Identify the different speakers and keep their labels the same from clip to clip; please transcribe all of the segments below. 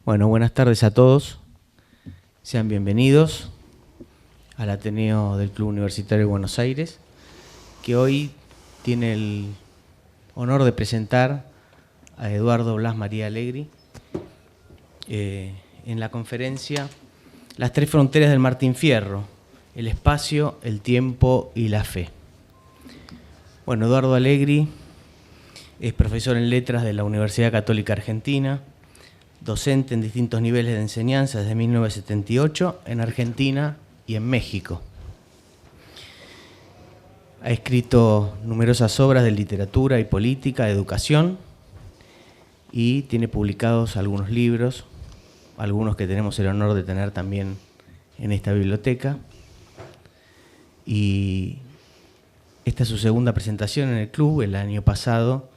Speaker 1: Bueno, buenas tardes a todos. Sean bienvenidos al Ateneo del Club Universitario de Buenos Aires, que hoy tiene el honor de presentar a Eduardo Blas María Allegri en la conferencia Las tres fronteras del Martín Fierro: el espacio, el tiempo y la fe. Bueno, Eduardo Allegri es profesor en letras de la Universidad Católica Argentina, docente en distintos niveles de enseñanza desde 1978 en Argentina y en México. Ha escrito numerosas obras de literatura y política, de educación, y tiene publicados algunos libros, algunos que tenemos el honor de tener también en esta biblioteca. Y esta es su segunda presentación en el club. El año pasado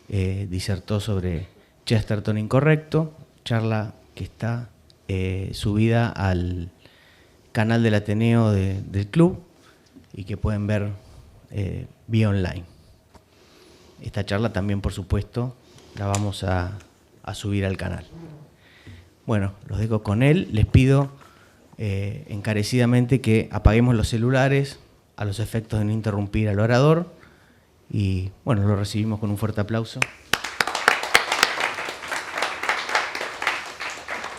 Speaker 1: disertó sobre Chesterton Incorrecto, charla que está subida al canal del Ateneo del club y que pueden ver vía online. Esta charla también, por supuesto, la vamos a subir al canal. Bueno, los dejo con él. Les pido encarecidamente que apaguemos los celulares a los efectos de no interrumpir al orador. Y bueno, lo recibimos con un fuerte aplauso.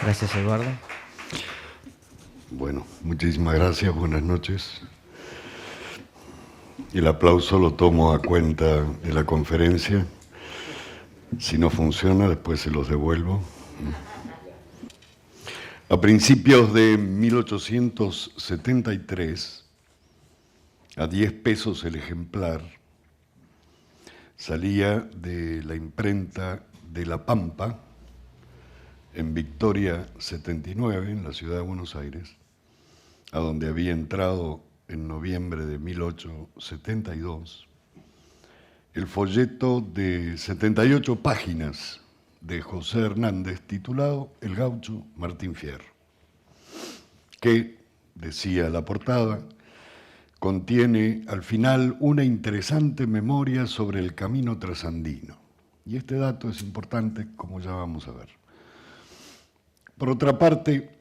Speaker 1: Gracias, Eduardo.
Speaker 2: Bueno, muchísimas gracias, buenas noches. El aplauso lo tomo a cuenta de la conferencia. Si no funciona, después se los devuelvo. A principios de 1873, a 10 pesos el ejemplar, salía de la imprenta de La Pampa, en Victoria 79, en la ciudad de Buenos Aires, a donde había entrado en noviembre de 1872, el folleto de 78 páginas de José Hernández titulado El gaucho Martín Fierro, que, decía la portada, contiene al final una interesante memoria sobre el camino trasandino. Y este dato es importante, como ya vamos a ver. Por otra parte,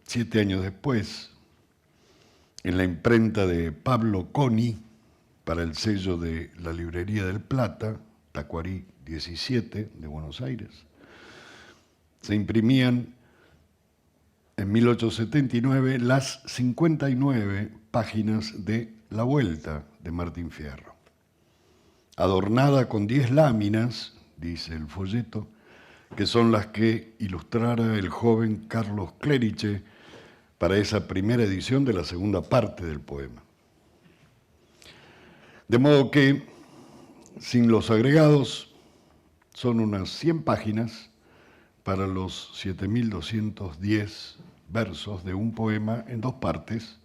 Speaker 2: 7 años después, en la imprenta de Pablo Coni, para el sello de la Librería del Plata, Tacuarí 17 de Buenos Aires, se imprimían en 1879 las 59 páginas de La Vuelta de Martín Fierro, adornada con 10 láminas, dice el folleto, que son las que ilustrara el joven Carlos Cleriche para esa primera edición de la segunda parte del poema. De modo que, sin los agregados, son unas 100 páginas para los 7.210 versos de un poema en 2 partes,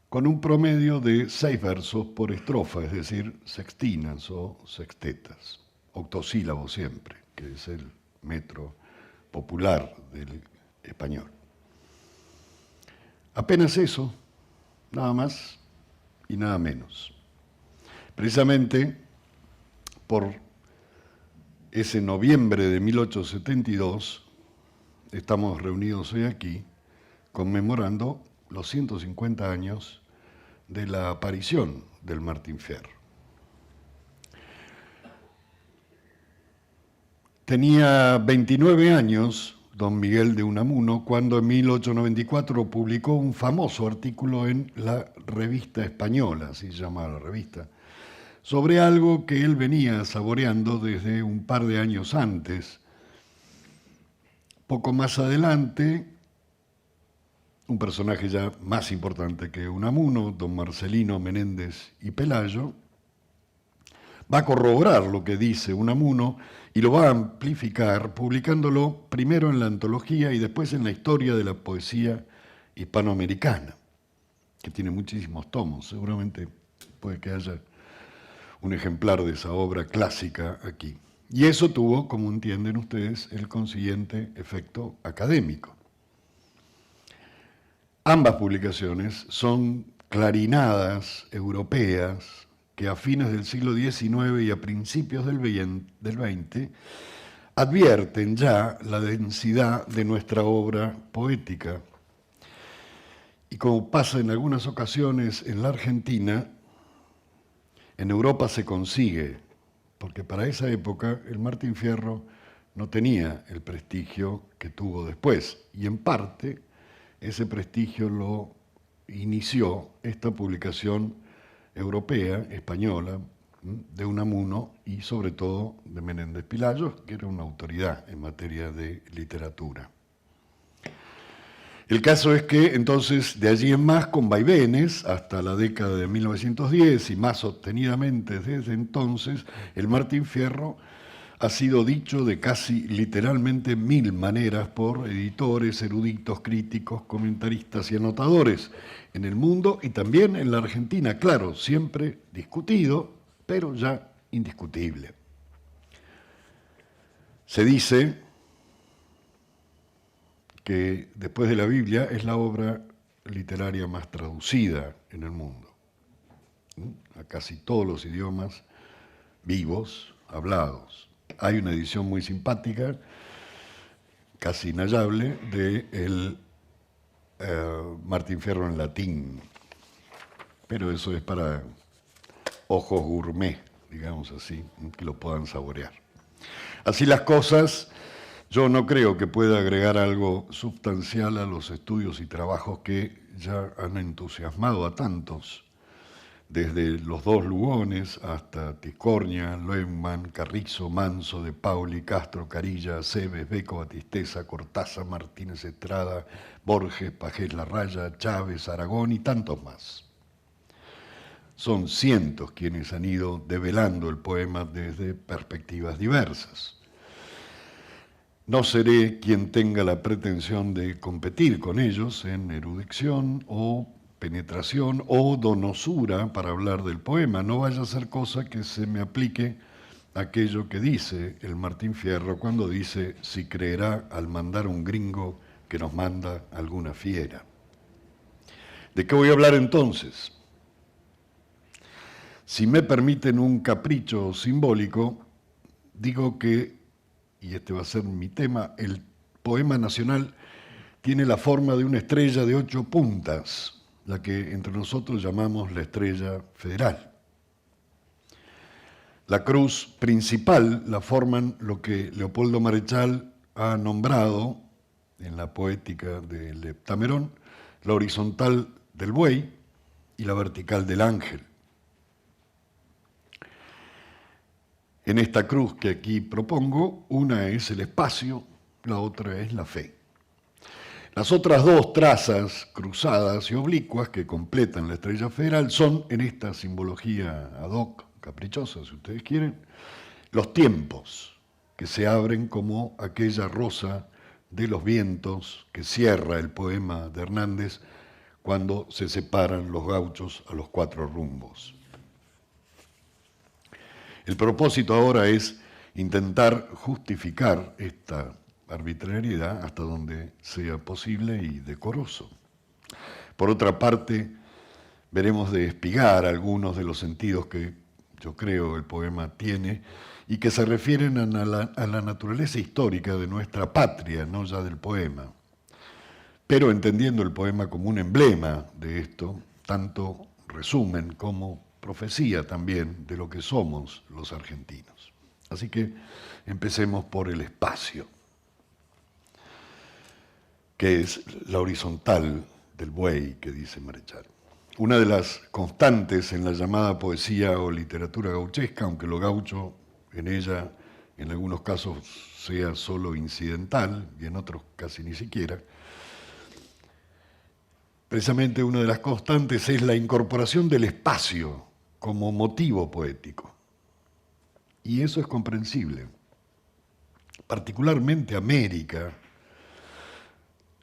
Speaker 2: con un promedio de 6 versos por estrofa, es decir, sextinas o sextetas, octosílabos siempre, que es el metro popular del español. Apenas eso, nada más y nada menos. Precisamente por ese noviembre de 1872, estamos reunidos hoy aquí conmemorando los 150 años de la aparición del Martín Fierro. Tenía 29 años don Miguel de Unamuno cuando en 1894 publicó un famoso artículo en la Revista Española, así se llama la revista, sobre algo que él venía saboreando desde un par de años antes. Poco más adelante, un personaje ya más importante que Unamuno, don Marcelino Menéndez y Pelayo, va a corroborar lo que dice Unamuno y lo va a amplificar, publicándolo primero en la antología y después en la historia de la poesía hispanoamericana, que tiene muchísimos tomos. Seguramente puede que haya un ejemplar de esa obra clásica aquí. Y eso tuvo, como entienden ustedes, el consiguiente efecto académico. Ambas publicaciones son clarinadas europeas que a fines del siglo XIX y a principios del XX advierten ya la densidad de nuestra obra poética. Y como pasa en algunas ocasiones en la Argentina, en Europa se consigue, porque para esa época el Martín Fierro no tenía el prestigio que tuvo después, y en parte ese prestigio lo inició esta publicación europea, española, de Unamuno y sobre todo de Menéndez Pilayos, que era una autoridad en materia de literatura. El caso es que entonces de allí en más, con vaivenes, hasta la década de 1910 y más sostenidamente desde entonces, el Martín Fierro ha sido dicho de casi literalmente 1000 maneras por editores, eruditos, críticos, comentaristas y anotadores en el mundo y también en la Argentina, claro, siempre discutido, pero ya indiscutible. Se dice que después de la Biblia es la obra literaria más traducida en el mundo, a casi todos los idiomas vivos, hablados. Hay una edición muy simpática, casi inhallable, de Martín Fierro en latín, pero eso es para ojos gourmet, digamos así, que lo puedan saborear. Así las cosas, yo no creo que pueda agregar algo sustancial a los estudios y trabajos que ya han entusiasmado a tantos, desde los dos Lugones hasta Tiscornia, Leumann, Carrizo, Manso, De Pauli, Castro, Carilla, Cebes, Beco, Batisteza, Cortázar, Martínez Estrada, Borges, Pajés Larraya, Chávez, Aragón y tantos más. Son cientos quienes han ido develando el poema desde perspectivas diversas. No seré quien tenga la pretensión de competir con ellos en erudición o penetración o donosura para hablar del poema. No vaya a ser cosa que se me aplique aquello que dice el Martín Fierro cuando dice si creerá al mandar un gringo que nos manda alguna fiera. ¿De qué voy a hablar entonces? Si me permiten un capricho simbólico, digo que, y este va a ser mi tema, el poema nacional tiene la forma de una estrella de 8 puntas, la que entre nosotros llamamos la estrella federal. La cruz principal la forman lo que Leopoldo Marechal ha nombrado en la poética del Heptamerón, la horizontal del buey y la vertical del ángel. En esta cruz que aquí propongo, una es el espacio, la otra es la fe. Las otras dos trazas cruzadas y oblicuas que completan la estrella federal son, en esta simbología ad hoc, caprichosa si ustedes quieren, los tiempos que se abren como aquella rosa de los vientos que cierra el poema de Hernández cuando se separan los gauchos a los 4 rumbos. El propósito ahora es intentar justificar esta arbitrariedad hasta donde sea posible y decoroso. Por otra parte, veremos de espigar algunos de los sentidos que yo creo el poema tiene y que se refieren a la naturaleza histórica de nuestra patria, no ya del poema, pero entendiendo el poema como un emblema de esto, tanto resumen como profecía también de lo que somos los argentinos. Así que empecemos por el espacio, que es la horizontal del buey que dice Marechal. Una de las constantes en la llamada poesía o literatura gauchesca, aunque lo gaucho en ella en algunos casos sea solo incidental y en otros casi ni siquiera, precisamente una de las constantes es la incorporación del espacio como motivo poético. Y eso es comprensible. Particularmente América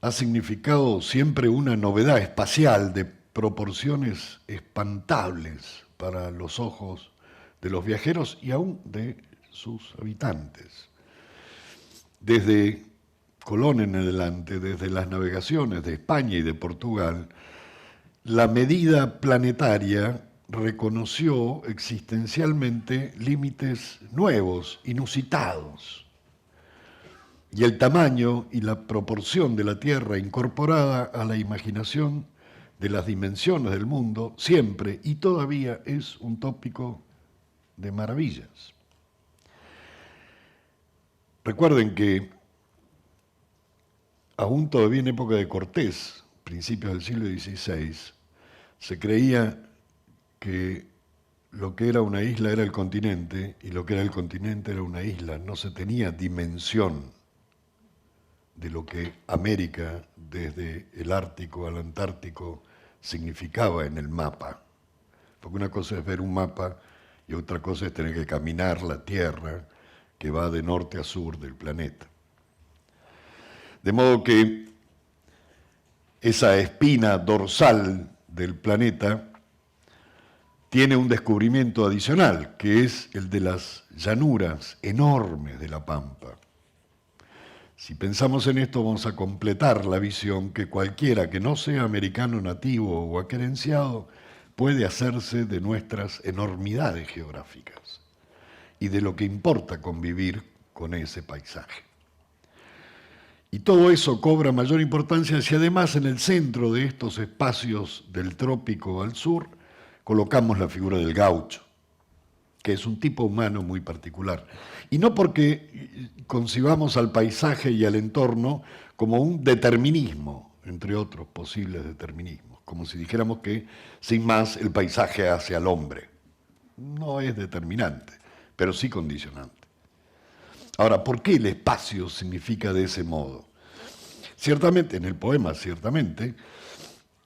Speaker 2: ha significado siempre una novedad espacial de proporciones espantables para los ojos de los viajeros y aún de sus habitantes. Desde Colón en adelante, desde las navegaciones de España y de Portugal, la medida planetaria reconoció existencialmente límites nuevos, inusitados. y el tamaño y la proporción de la Tierra incorporada a la imaginación de las dimensiones del mundo siempre y todavía es un tópico de maravillas. Recuerden que aún todavía en época de Cortés, principios del siglo XVI, se creía que lo que era una isla era el continente y lo que era el continente era una isla. No se tenía dimensión de lo que América, desde el Ártico al Antártico, significaba en el mapa. Porque una cosa es ver un mapa y otra cosa es tener que caminar la Tierra que va de norte a sur del planeta. De modo que esa espina dorsal del planeta tiene un descubrimiento adicional, que es el de las llanuras enormes de la Pampa. Si pensamos en esto, vamos a completar la visión que cualquiera que no sea americano nativo o aquerenciado puede hacerse de nuestras enormidades geográficas y de lo que importa convivir con ese paisaje. Y todo eso cobra mayor importancia si además en el centro de estos espacios del trópico al sur colocamos la figura del gaucho, que es un tipo humano muy particular. Y no porque concibamos al paisaje y al entorno como un determinismo, entre otros posibles determinismos, como si dijéramos que sin más el paisaje hace al hombre. No es determinante, pero sí condicionante. Ahora, ¿por qué el espacio significa de ese modo? Ciertamente, en el poema, ciertamente,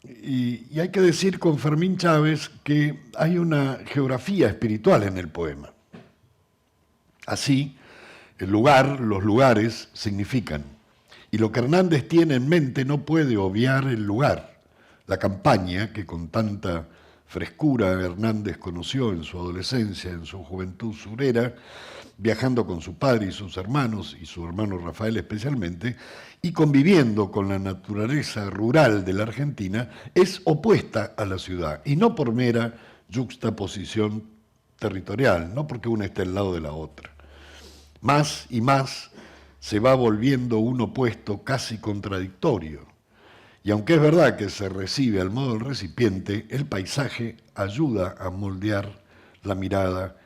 Speaker 2: y hay que decir con Fermín Chávez que hay una geografía espiritual en el poema. Así, el lugar, los lugares significan. Y lo que Hernández tiene en mente no puede obviar el lugar. La campaña que con tanta frescura Hernández conoció en su adolescencia, en su juventud surera, viajando con su padre y sus hermanos, y su hermano Rafael especialmente, y conviviendo con la naturaleza rural de la Argentina, es opuesta a la ciudad, y no por mera yuxtaposición territorial, no porque una esté al lado de la otra. Más y más se va volviendo un opuesto casi contradictorio. Y aunque es verdad que se recibe al modo del recipiente, el paisaje ayuda a moldear la mirada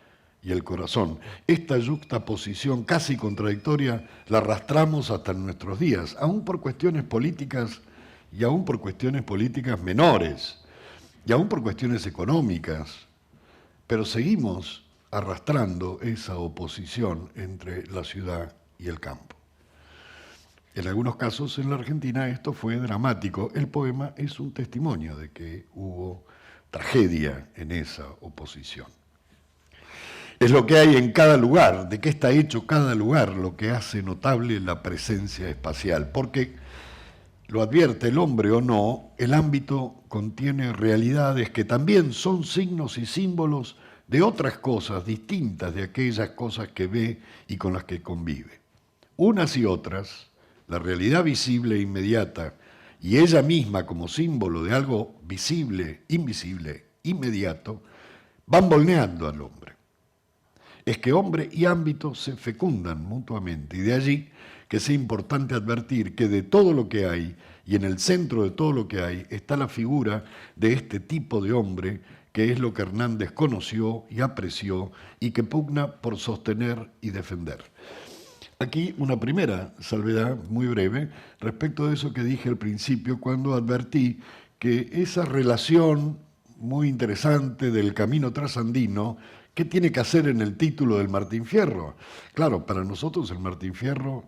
Speaker 2: y el corazón. Esta yuxtaposición casi contradictoria la arrastramos hasta nuestros días, aún por cuestiones políticas y aún por cuestiones políticas menores, y aún por cuestiones económicas, pero seguimos arrastrando esa oposición entre la ciudad y el campo. En algunos casos en la Argentina esto fue dramático. El poema es un testimonio de que hubo tragedia en esa oposición. Es lo que hay en cada lugar, de qué está hecho cada lugar, lo que hace notable la presencia espacial, porque, lo advierte el hombre o no, el ámbito contiene realidades que también son signos y símbolos de otras cosas distintas de aquellas cosas que ve y con las que convive. Unas y otras, la realidad visible e inmediata, y ella misma como símbolo de algo visible, invisible, inmediato, van moldeando al hombre. Es que hombre y ámbito se fecundan mutuamente, y de allí que sea importante advertir que de todo lo que hay, y en el centro de todo lo que hay, está la figura de este tipo de hombre, que es lo que Hernández conoció y apreció, y que pugna por sostener y defender. Aquí una primera salvedad muy breve respecto de eso que dije al principio cuando advertí que esa relación muy interesante del camino trasandino, ¿qué tiene que hacer en el título del Martín Fierro? Claro, para nosotros el Martín Fierro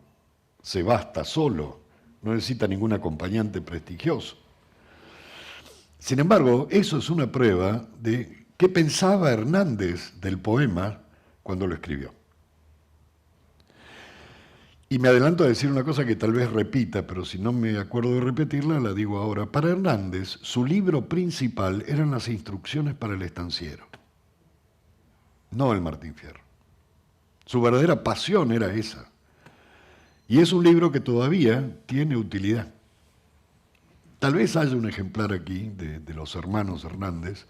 Speaker 2: se basta solo, no necesita ningún acompañante prestigioso. Sin embargo, eso es una prueba de qué pensaba Hernández del poema cuando lo escribió. Y me adelanto a decir una cosa que tal vez repita, pero si no me acuerdo de repetirla, la digo ahora. Para Hernández, su libro principal eran las instrucciones para el estanciero, no el Martín Fierro. Su verdadera pasión era esa. Y es un libro que todavía tiene utilidad. Tal vez haya un ejemplar aquí de los hermanos Hernández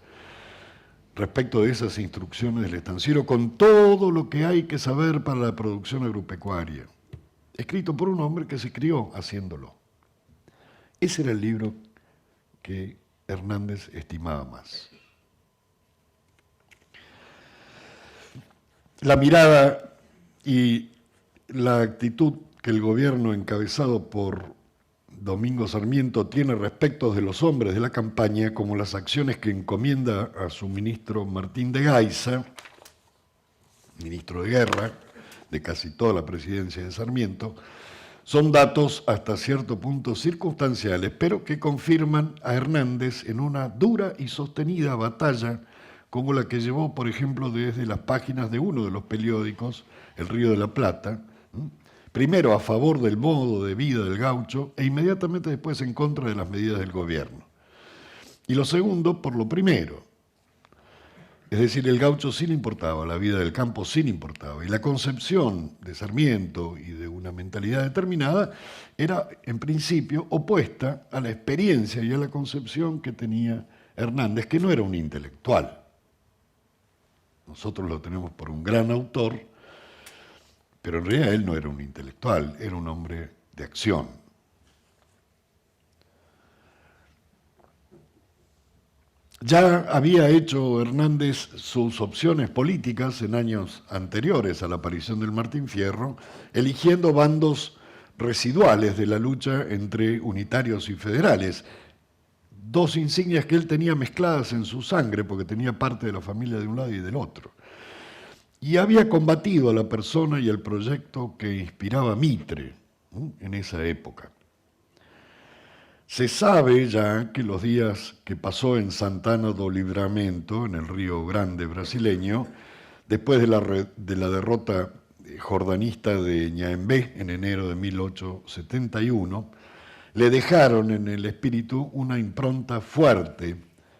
Speaker 2: respecto de esas instrucciones del estanciero, con todo lo que hay que saber para la producción agropecuaria. escrito por un hombre que se crió haciéndolo. Ese era el libro que Hernández estimaba más. La mirada y la actitud que el gobierno encabezado por Domingo Sarmiento tiene respecto de los hombres de la campaña, como las acciones que encomienda a su ministro Martín de Gaiza, ministro de Guerra de casi toda la presidencia de Sarmiento, son datos hasta cierto punto circunstanciales, pero que confirman a Hernández en una dura y sostenida batalla como la que llevó, por ejemplo, desde las páginas de uno de los periódicos, El Río de la Plata, primero a favor del modo de vida del gaucho e inmediatamente después en contra de las medidas del gobierno. Y lo segundo, por lo primero. Es decir, el gaucho sí le importaba, la vida del campo sí le importaba. Y la concepción de Sarmiento y de una mentalidad determinada era, en principio, opuesta a la experiencia y a la concepción que tenía Hernández, que no era un intelectual. Nosotros lo tenemos por un gran autor, pero en realidad él no era un intelectual, era un hombre de acción. Ya había hecho Hernández sus opciones políticas en años anteriores a la aparición del Martín Fierro, eligiendo bandos residuales de la lucha entre unitarios y federales, dos insignias que él tenía mezcladas en su sangre, porque tenía parte de la familia de un lado y del otro. Y había combatido a la persona y el proyecto que inspiraba Mitre en esa época. Se sabe ya que los días que pasó en Santana do Livramento, en el Río Grande brasileño, después de la derrota jordanista de Ñaembé en enero de 1871, le dejaron en el espíritu una impronta fuerte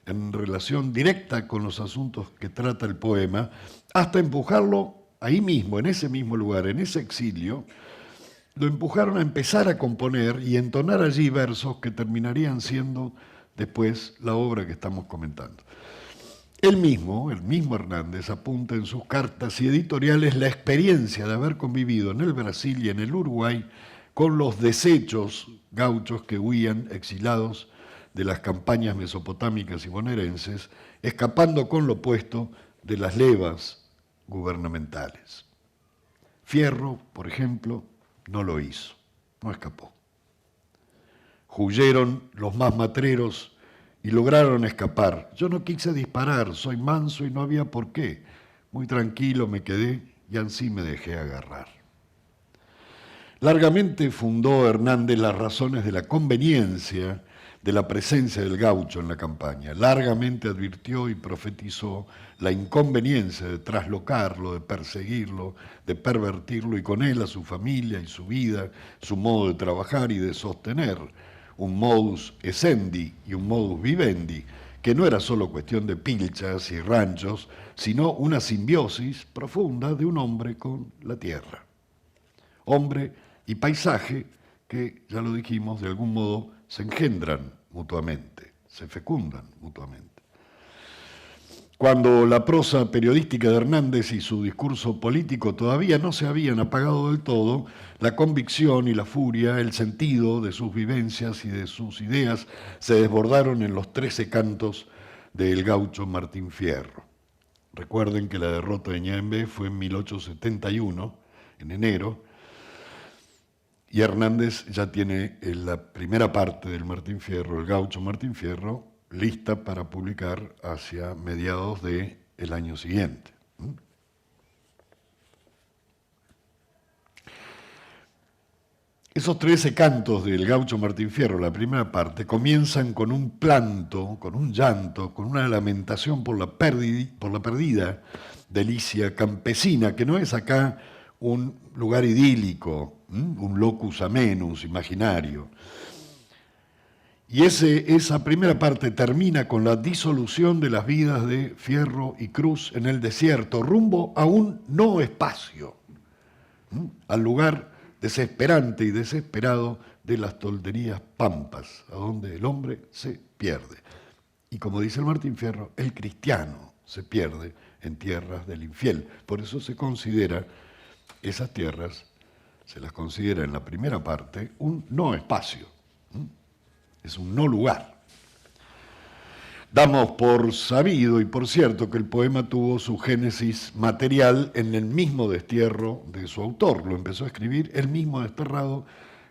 Speaker 2: en relación directa con los asuntos que trata el poema, hasta empujarlo ahí mismo, en ese mismo lugar, en ese exilio, lo empujaron a empezar a componer y entonar allí versos que terminarían siendo después la obra que estamos comentando. El mismo Hernández, apunta en sus cartas y editoriales la experiencia de haber convivido en el Brasil y en el Uruguay con los desechos gauchos que huían exilados de las campañas mesopotámicas y bonaerenses, escapando con lo puesto de las levas gubernamentales. Fierro, por ejemplo, no lo hizo, no escapó. Huyeron los más matreros y lograron escapar. Yo no quise disparar, soy manso y no había por qué. Muy tranquilo me quedé y ansí me dejé agarrar. Largamente fundó Hernández las razones de la conveniencia de la presencia del gaucho en la campaña. Largamente advirtió y profetizó la inconveniencia de traslocarlo, de perseguirlo, de pervertirlo y con él a su familia y su vida, su modo de trabajar y de sostener un modus essendi y un modus vivendi, que no era solo cuestión de pilchas y ranchos, sino una simbiosis profunda de un hombre con la tierra. Hombre y paisaje que, ya lo dijimos, de algún modo se engendran mutuamente, se fecundan mutuamente. Cuando la prosa periodística de Hernández y su discurso político todavía no se habían apagado del todo, la convicción y la furia, el sentido de sus vivencias y de sus ideas se desbordaron en los 13 cantos del gaucho Martín Fierro. Recuerden que la derrota de Ñaembé fue en 1871, en enero, y Hernández ya tiene la primera parte del Martín Fierro, el gaucho Martín Fierro, lista para publicar hacia mediados del año siguiente. Esos 13 cantos del gaucho Martín Fierro, la primera parte, comienzan con un planto, con un llanto, con una lamentación por la perdida delicia campesina, que no es acá un lugar idílico, un locus amenus imaginario. Y esa primera parte termina con la disolución de las vidas de Fierro y Cruz en el desierto, rumbo a un no espacio, al lugar desesperante y desesperado de las tolderías pampas, a donde el hombre se pierde. Y como dice el Martín Fierro, el cristiano se pierde en tierras del infiel. Por eso se considera esas tierras se las considera en la primera parte un no espacio, es un no lugar. Damos por sabido y por cierto que el poema tuvo su génesis material en el mismo destierro de su autor. Lo empezó a escribir él mismo desterrado,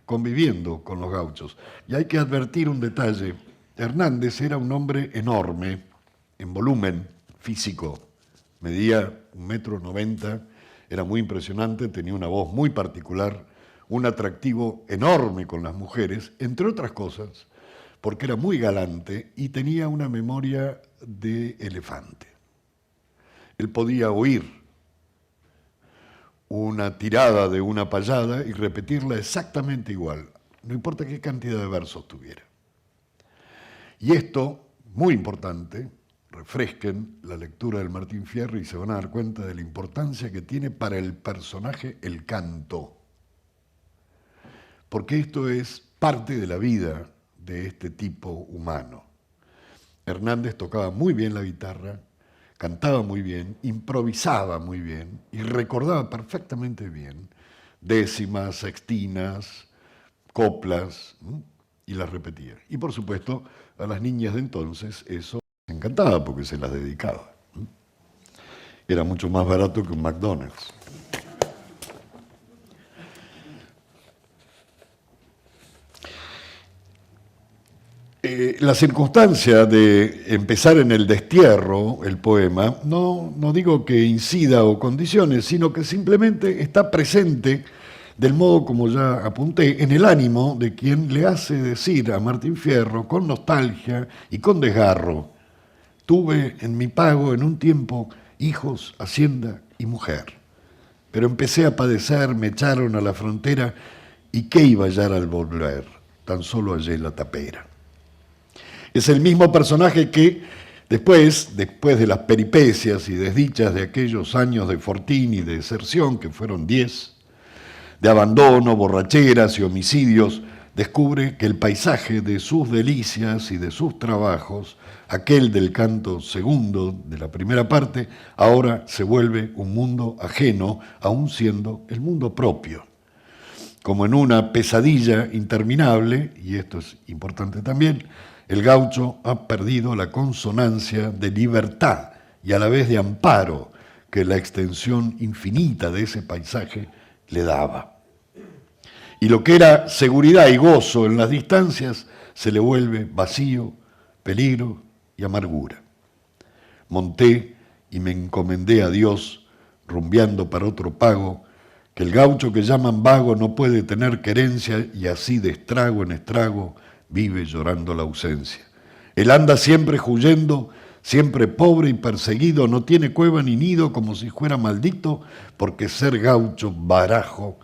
Speaker 2: conviviendo con los gauchos. Y hay que advertir un detalle. Hernández era un hombre enorme, en volumen físico. Medía 1,90 m, era muy impresionante, tenía una voz muy particular, un atractivo enorme con las mujeres, entre otras cosas, porque era muy galante y tenía una memoria de elefante. Él podía oír una tirada de una payada y repetirla exactamente igual, no importa qué cantidad de versos tuviera. Y esto, muy importante, refresquen la lectura del Martín Fierro y se van a dar cuenta de la importancia que tiene para el personaje el canto. Porque esto es parte de la vida de este tipo humano. Hernández tocaba muy bien la guitarra, cantaba muy bien, improvisaba muy bien y recordaba perfectamente bien décimas, sextinas, coplas, y las repetía. Y por supuesto, a las niñas de entonces eso les encantaba porque se las dedicaba. Era mucho más barato que un McDonald's. La circunstancia de empezar en el destierro el poema, no digo que incida o condicione, sino que simplemente está presente, del modo como ya apunté, en el ánimo de quien le hace decir a Martín Fierro, con nostalgia y con desgarro: tuve en mi pago en un tiempo hijos, hacienda y mujer, pero empecé a padecer, me echaron a la frontera, y qué iba a hallar al volver, tan solo hallé la tapera. Es el mismo personaje que después de las peripecias y desdichas de aquellos años de fortín y de deserción, que fueron 10, de abandono, borracheras y homicidios, descubre que el paisaje de sus delicias y de sus trabajos, aquel del canto segundo de la primera parte, ahora se vuelve un mundo ajeno, aun siendo el mundo propio. Como en una pesadilla interminable, y esto es importante también, el gaucho ha perdido la consonancia de libertad y a la vez de amparo que la extensión infinita de ese paisaje le daba. Y lo que era seguridad y gozo en las distancias se le vuelve vacío, peligro y amargura. Monté y me encomendé a Dios, rumbeando para otro pago, que el gaucho que llaman vago no puede tener querencia y así de estrago en estrago vive llorando la ausencia. Él anda siempre huyendo, siempre pobre y perseguido, no tiene cueva ni nido, como si fuera maldito, porque ser gaucho, barajo,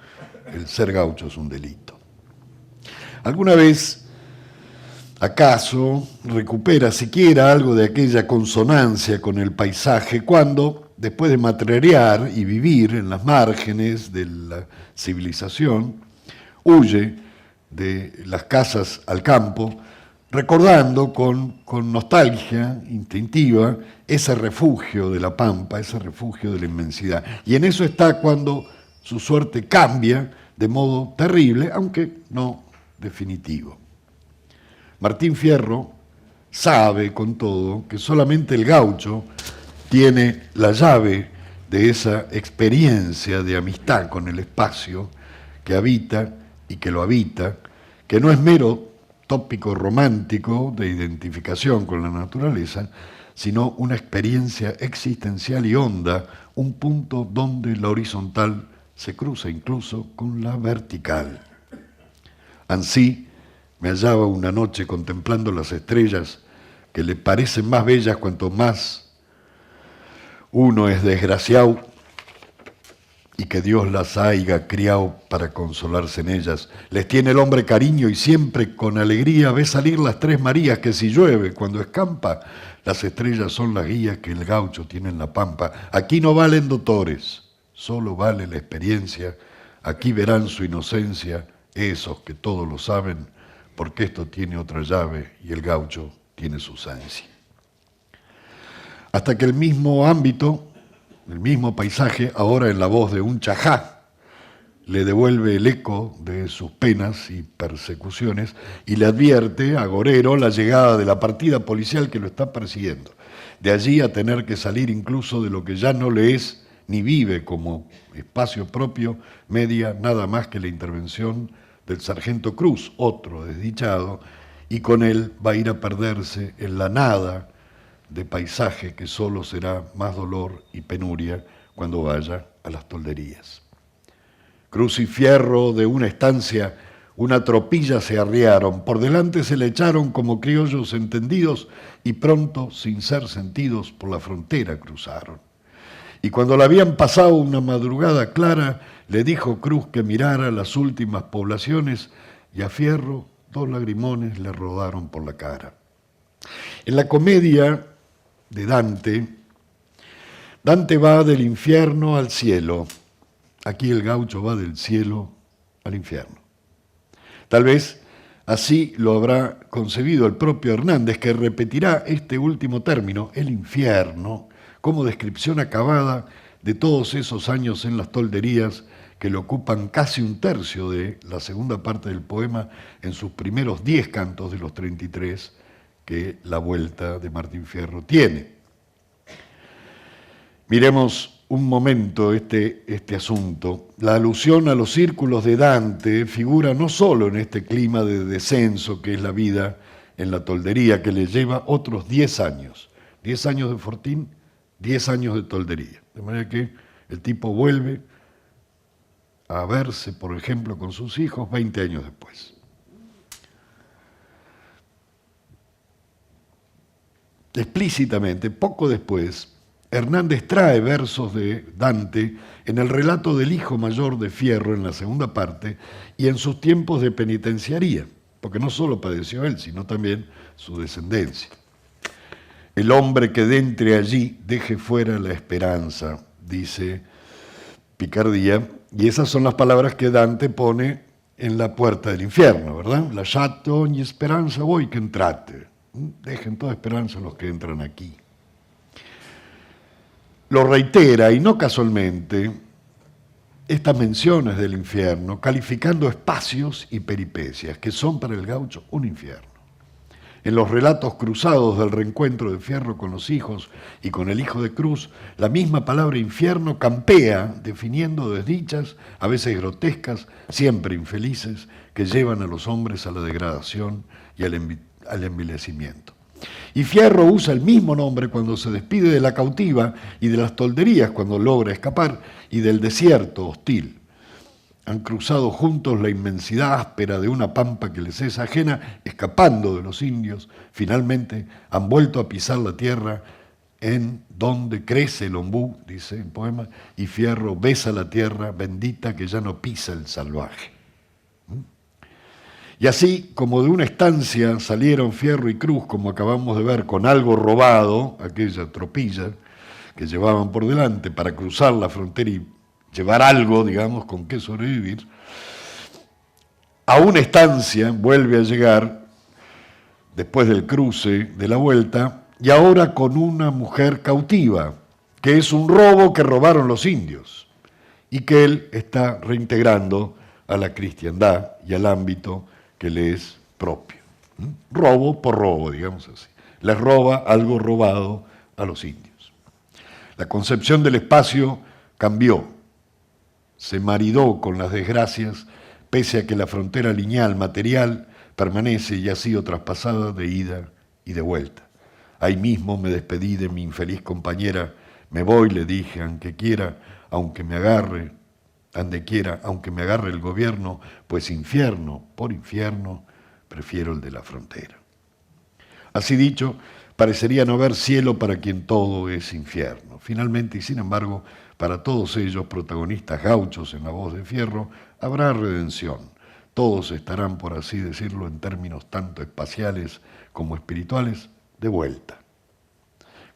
Speaker 2: el ser gaucho es un delito. ¿Alguna vez, acaso, recupera siquiera algo de aquella consonancia con el paisaje cuando, después de matrerear y vivir en las márgenes de la civilización, huye de las casas al campo, recordando con nostalgia instintiva ese refugio de la pampa, ese refugio de la inmensidad? Y en eso está cuando su suerte cambia de modo terrible, aunque no definitivo. Martín Fierro sabe, con todo, que solamente el gaucho tiene la llave de esa experiencia de amistad con el espacio que habita y que lo habita, que no es mero tópico romántico de identificación con la naturaleza, sino una experiencia existencial y honda, un punto donde la horizontal se cruza incluso con la vertical. Ansí me hallaba una noche contemplando las estrellas que le parecen más bellas cuanto más uno es desgraciado y que Dios las haiga criado para consolarse en ellas. Les tiene el hombre cariño y siempre con alegría ve salir las tres Marías que si llueve, cuando escampa, las estrellas son las guías que el gaucho tiene en la pampa. Aquí no valen doctores, solo vale la experiencia. Aquí verán su inocencia esos que todos lo saben, porque esto tiene otra llave y el gaucho tiene su ansia. Hasta que el mismo ámbito, el mismo paisaje, ahora en la voz de un chajá, le devuelve el eco de sus penas y persecuciones y le advierte a Gorero la llegada de la partida policial que lo está persiguiendo. De allí a tener que salir incluso de lo que ya no le es ni vive como espacio propio, media nada más que la intervención del sargento Cruz, otro desdichado, y con él va a ir a perderse en la nada de paisaje que solo será más dolor y penuria cuando vaya a las tolderías. Cruz y Fierro de una estancia, una tropilla se arriaron, por delante se le echaron como criollos entendidos y pronto, sin ser sentidos, por la frontera cruzaron. Y cuando la habían pasado una madrugada clara, le dijo Cruz que mirara las últimas poblaciones y a Fierro 2 lagrimones le rodaron por la cara. En la comedia de Dante, Dante va del infierno al cielo. Aquí el gaucho va del cielo al infierno. Tal vez así lo habrá concebido el propio Hernández, que repetirá este último término, el infierno, como descripción acabada de todos esos años en las tolderías que le ocupan casi un tercio de la segunda parte del poema en sus primeros 10 cantos de los 33 que la vuelta de Martín Fierro tiene. Miremos un momento este asunto. La alusión a los círculos de Dante figura no solo en este clima de descenso que es la vida en la toldería, que le lleva otros 10 años. 10 años de Fortín, 10 años de toldería. De manera que el tipo vuelve a verse, por ejemplo, con sus hijos 20 años después. Explícitamente, poco después, Hernández trae versos de Dante en el relato del hijo mayor de Fierro en la segunda parte y en sus tiempos de penitenciaría, porque no solo padeció él, sino también su descendencia. El hombre que de entre allí deje fuera la esperanza, dice Picardía, y esas son las palabras que Dante pone en la puerta del infierno, ¿verdad? Lasciate ogni speranza voi che entrate. Dejen toda esperanza los que entran aquí. Lo reitera, y no casualmente, estas menciones del infierno, calificando espacios y peripecias, que son para el gaucho un infierno. En los relatos cruzados del reencuentro de Fierro con los hijos y con el hijo de Cruz, la misma palabra infierno campea, definiendo desdichas, a veces grotescas, siempre infelices, que llevan a los hombres a la degradación y al envilecimiento. Y Fierro usa el mismo nombre cuando se despide de la cautiva y de las tolderías cuando logra escapar y del desierto hostil. Han cruzado juntos la inmensidad áspera de una pampa que les es ajena, escapando de los indios. Finalmente han vuelto a pisar la tierra en donde crece el ombú, dice el poema, y Fierro besa la tierra bendita que ya no pisa el salvaje. Y así como de una estancia salieron Fierro y Cruz, como acabamos de ver, con algo robado, aquella tropilla que llevaban por delante para cruzar la frontera y llevar algo, digamos, con qué sobrevivir, a una estancia vuelve a llegar, después del cruce de la vuelta, y ahora con una mujer cautiva, que es un robo que robaron los indios, y que él está reintegrando a la cristiandad y al ámbito que le es propio. Robo por robo, digamos así. Les roba algo robado a los indios. La concepción del espacio cambió, se maridó con las desgracias, pese a que la frontera lineal, material, permanece y ha sido traspasada de ida y de vuelta. Ahí mismo me despedí de mi infeliz compañera, me voy, le dije, aunque quiera, aunque me agarre, ande quiera, aunque me agarre el gobierno, pues infierno por infierno, prefiero el de la frontera. Así dicho, parecería no haber cielo para quien todo es infierno. Finalmente, y sin embargo, para todos ellos, protagonistas gauchos en la voz de Fierro, habrá redención. Todos estarán, por así decirlo, en términos tanto espaciales como espirituales, de vuelta.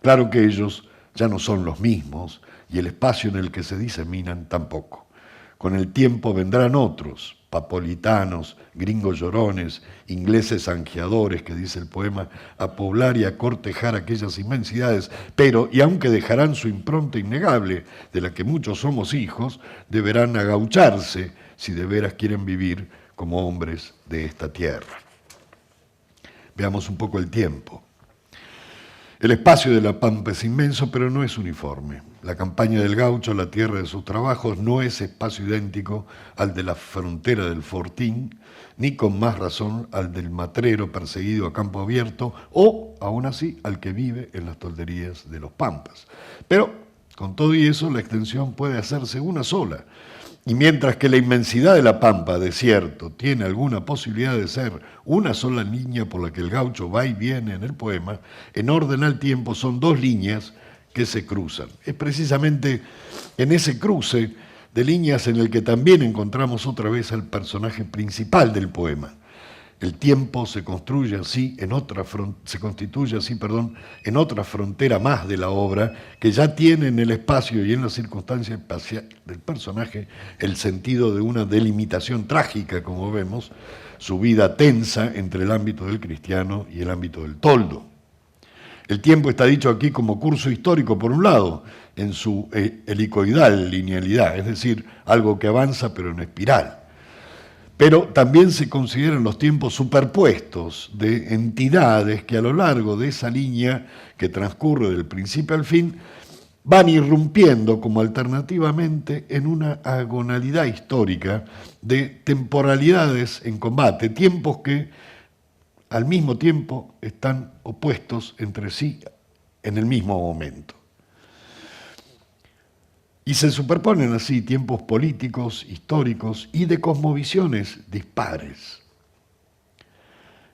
Speaker 2: Claro que ellos ya no son los mismos y el espacio en el que se diseminan tampoco. Con el tiempo vendrán otros, papolitanos, gringos llorones, ingleses angiadores, que dice el poema, a poblar y a cortejar aquellas inmensidades, pero, y aunque dejarán su impronta innegable, de la que muchos somos hijos, deberán agaucharse si de veras quieren vivir como hombres de esta tierra. Veamos un poco el tiempo. El espacio de la Pampa es inmenso, pero no es uniforme. La campaña del gaucho, la tierra de sus trabajos, no es espacio idéntico al de la frontera del Fortín, ni con más razón al del matrero perseguido a campo abierto, o, aún así, al que vive en las tolderías de los Pampas. Pero, con todo y eso, la extensión puede hacerse una sola. Y mientras que la inmensidad de la Pampa, desierto, tiene alguna posibilidad de ser una sola línea por la que el gaucho va y viene en el poema, en orden al tiempo son dos líneas que se cruzan. Es precisamente en ese cruce de líneas en el que también encontramos otra vez al personaje principal del poema. El tiempo se constituye así en otra frontera más de la obra, que ya tiene en el espacio y en la circunstancia espacial del personaje el sentido de una delimitación trágica, como vemos, su vida tensa entre el ámbito del cristiano y el ámbito del toldo. El tiempo está dicho aquí como curso histórico, por un lado, en su helicoidal linealidad, es decir, algo que avanza pero en espiral. Pero también se consideran los tiempos superpuestos de entidades que a lo largo de esa línea que transcurre del principio al fin van irrumpiendo como alternativamente en una agonalidad histórica de temporalidades en combate, tiempos que al mismo tiempo están opuestos entre sí en el mismo momento. Y se superponen así tiempos políticos, históricos y de cosmovisiones dispares.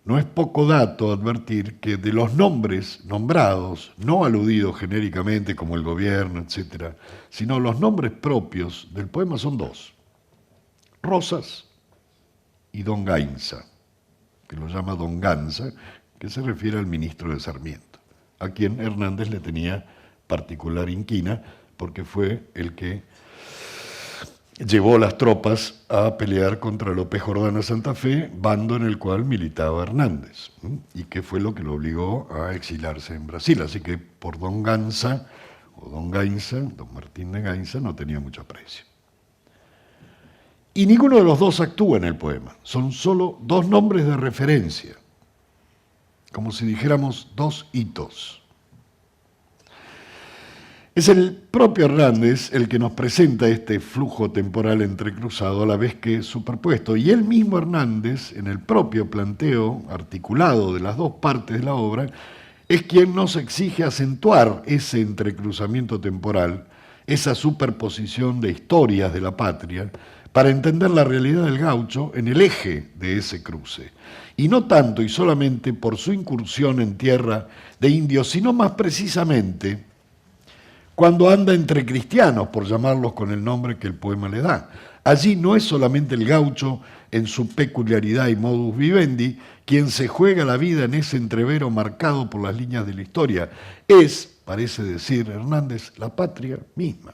Speaker 2: No es poco dato advertir que de los nombres nombrados, no aludidos genéricamente como el gobierno, etc., sino los nombres propios del poema son dos: Rosas y Don Gainza, que lo llama Don Ganza, que se refiere al ministro de Sarmiento, a quien Hernández le tenía particular inquina, porque fue el que llevó las tropas a pelear contra López Jordán a Santa Fe, bando en el cual militaba Hernández, y que fue lo que lo obligó a exiliarse en Brasil. Así que por Don Ganza, o Don Gainza, Don Martín de Gainza, no tenía mucho aprecio. Y ninguno de los dos actúa en el poema, son solo dos nombres de referencia, como si dijéramos dos hitos. Es el propio Hernández el que nos presenta este flujo temporal entrecruzado a la vez que superpuesto, y él mismo Hernández, en el propio planteo articulado de las dos partes de la obra, es quien nos exige acentuar ese entrecruzamiento temporal, esa superposición de historias de la patria, para entender la realidad del gaucho en el eje de ese cruce, y no tanto y solamente por su incursión en tierra de indios, sino más precisamente cuando anda entre cristianos, por llamarlos con el nombre que el poema le da. Allí no es solamente el gaucho en su peculiaridad y modus vivendi quien se juega la vida en ese entrevero marcado por las líneas de la historia, es, parece decir Hernández, la patria misma.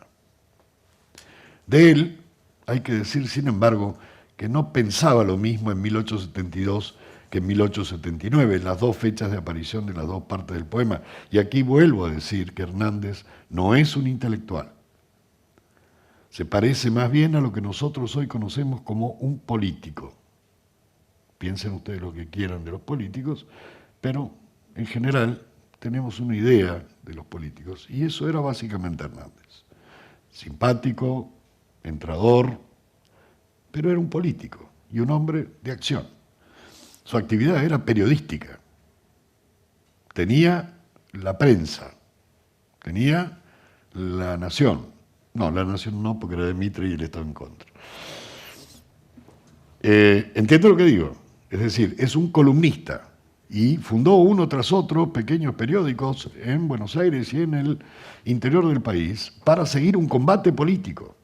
Speaker 2: De él hay que decir, sin embargo, que no pensaba lo mismo en 1872 que en 1879, las dos fechas de aparición de las dos partes del poema. Y aquí vuelvo a decir que Hernández no es un intelectual. Se parece más bien a lo que nosotros hoy conocemos como un político. Piensen ustedes lo que quieran de los políticos, pero en general tenemos una idea de los políticos, y eso era básicamente Hernández. Simpático, entrador, pero era un político y un hombre de acción. Su actividad era periodística. Tenía la prensa, tenía La Nación. No, La Nación no, porque era de Mitre y él estaba en contra. Entiendo lo que digo. Es decir, es un columnista y fundó uno tras otro pequeños periódicos en Buenos Aires y en el interior del país para seguir un combate político.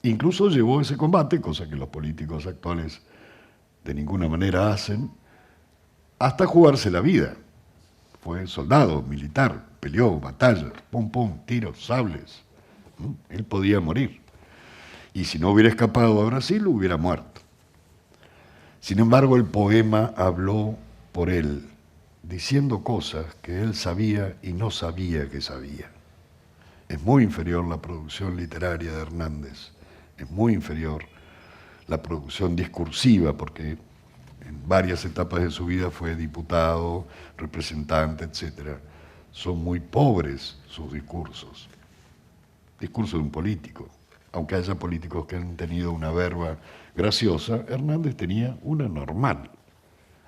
Speaker 2: Incluso llevó ese combate, cosa que los políticos actuales de ninguna manera hacen, hasta jugarse la vida. Fue soldado, militar, peleó, batallas, pum, pum, tiros, sables. Él podía morir. y si no hubiera escapado a Brasil hubiera muerto. Sin embargo, el poema habló por él, diciendo cosas que él sabía y no sabía que sabía. Es muy inferior la producción literaria de Hernández, es muy inferior la producción discursiva, porque en varias etapas de su vida fue diputado, representante, etc. Son muy pobres sus discursos. Discurso de un político. Aunque haya políticos que han tenido una verba graciosa, Hernández tenía una normal.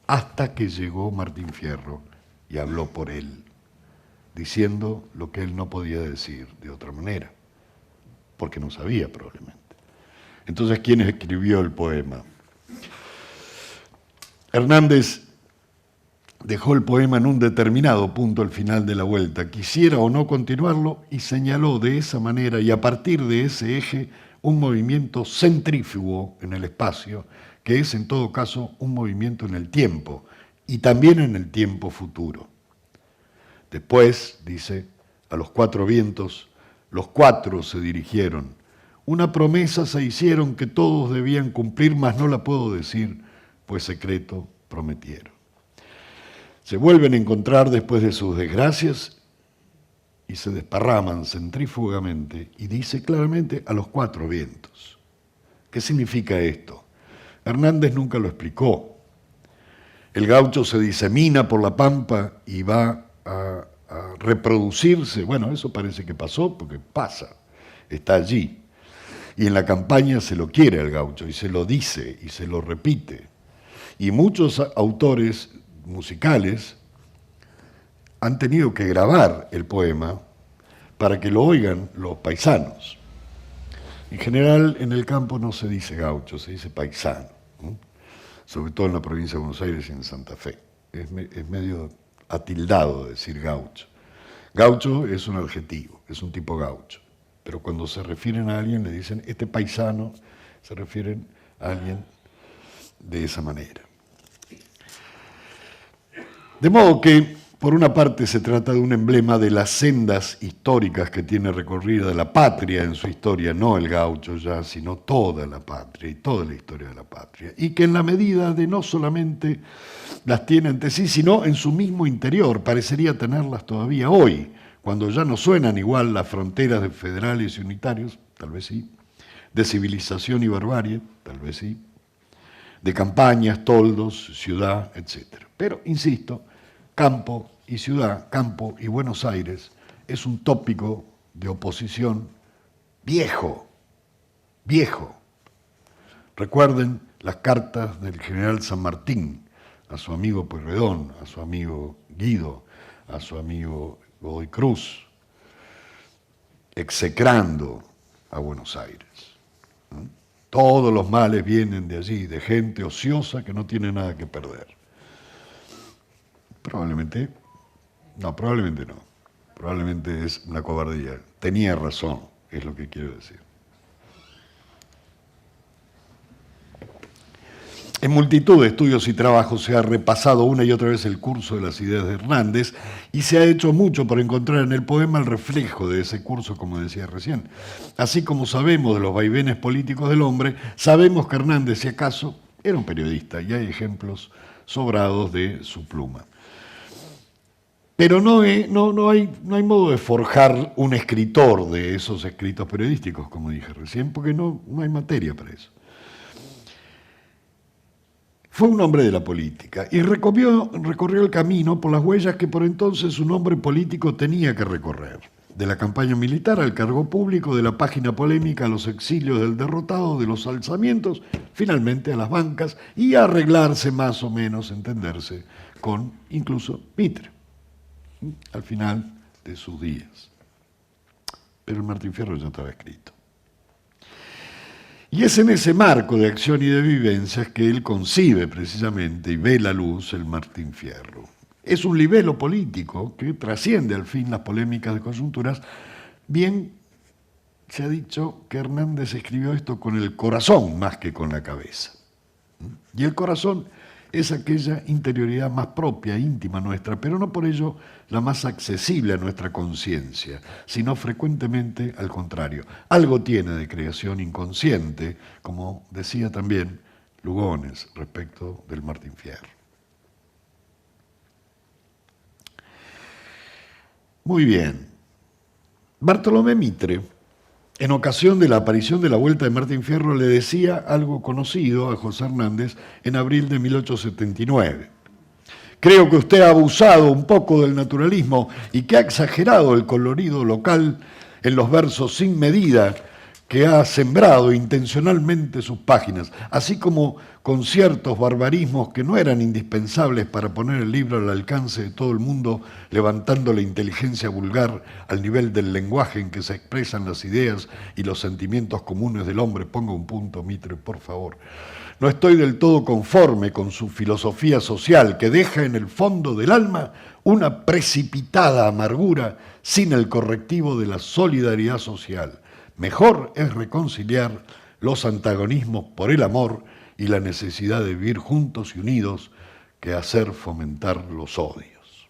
Speaker 2: Hasta que llegó Martín Fierro y habló por él, diciendo lo que él no podía decir de otra manera, porque no sabía probablemente. Entonces, ¿quién escribió el poema? Hernández dejó el poema en un determinado punto al final de la vuelta, quisiera o no continuarlo, y señaló de esa manera y a partir de ese eje un movimiento centrífugo en el espacio, que es en todo caso un movimiento en el tiempo y también en el tiempo futuro. Después, dice, a los cuatro vientos, los cuatro se dirigieron. Una promesa se hicieron que todos debían cumplir, mas no la puedo decir, pues secreto prometieron. Se vuelven a encontrar después de sus desgracias y se desparraman centrífugamente, y dice claramente a los cuatro vientos. ¿Qué significa esto? Hernández nunca lo explicó. El gaucho se disemina por la pampa y va a reproducirse. Bueno, eso parece que pasó porque pasa, está allí. Y en la campaña se lo quiere al gaucho y se lo dice y se lo repite. Y muchos autores musicales han tenido que grabar el poema para que lo oigan los paisanos. En general, en el campo no se dice gaucho, se dice paisano, ¿no? Sobre todo en la provincia de Buenos Aires y en Santa Fe. Es medio atildado decir gaucho. Gaucho es un adjetivo, es un tipo gaucho. Pero cuando se refieren a alguien le dicen, este paisano, se refieren a alguien de esa manera. De modo que, por una parte, se trata de un emblema de las sendas históricas que tiene recorrida la patria en su historia, no el gaucho ya, sino toda la patria y toda la historia de la patria, y que en la medida de no solamente las tiene ante sí, sino en su mismo interior, parecería tenerlas todavía hoy, cuando ya no suenan igual las fronteras de federales y unitarios, tal vez sí, de civilización y barbarie, tal vez sí, de campañas, toldos, ciudad, etc. Pero, insisto, campo y ciudad, campo y Buenos Aires, es un tópico de oposición viejo, viejo. Recuerden las cartas del general San Martín a su amigo Pueyrredón, a su amigo Guido, a su amigo Godoy Cruz, execrando a Buenos Aires. Todos los males vienen de allí, de gente ociosa que no tiene nada que perder. Probablemente no. Probablemente es una cobardía. Tenía razón, es lo que quiero decir. En multitud de estudios y trabajos se ha repasado una y otra vez el curso de las ideas de Hernández y se ha hecho mucho por encontrar en el poema el reflejo de ese curso, como decía recién. Así como sabemos de los vaivenes políticos del hombre, sabemos que Hernández, si acaso, era un periodista y hay ejemplos sobrados de su pluma. Pero no hay modo de forjar un escritor de esos escritos periodísticos, como dije recién, porque no hay materia para eso. Fue un hombre de la política y recorrió el camino por las huellas que por entonces un hombre político tenía que recorrer. De la campaña militar al cargo público, de la página polémica a los exilios del derrotado, de los alzamientos, finalmente a las bancas y a arreglarse más o menos, entenderse, con incluso Mitre, al final de sus días. Pero el Martín Fierro ya estaba escrito. Y es en ese marco de acción y de vivencias que él concibe precisamente y ve la luz el Martín Fierro. Es un libelo político que trasciende al fin las polémicas de coyunturas. Bien, se ha dicho que Hernández escribió esto con el corazón más que con la cabeza. Y el corazón es aquella interioridad más propia, íntima nuestra, pero no por ello la más accesible a nuestra conciencia, sino frecuentemente al contrario. Algo tiene de creación inconsciente, como decía también Lugones respecto del Martín Fierro. Muy bien. Bartolomé Mitre, en ocasión de la aparición de la Vuelta de Martín Fierro, le decía algo conocido a José Hernández en abril de 1879. Creo que usted ha abusado un poco del naturalismo y que ha exagerado el colorido local en los versos sin medida que ha sembrado intencionalmente sus páginas, así como con ciertos barbarismos que no eran indispensables para poner el libro al alcance de todo el mundo, levantando la inteligencia vulgar al nivel del lenguaje en que se expresan las ideas y los sentimientos comunes del hombre. Ponga un punto, Mitre, por favor. No estoy del todo conforme con su filosofía social, que deja en el fondo del alma una precipitada amargura sin el correctivo de la solidaridad social. Mejor es reconciliar los antagonismos por el amor y la necesidad de vivir juntos y unidos que hacer fomentar los odios.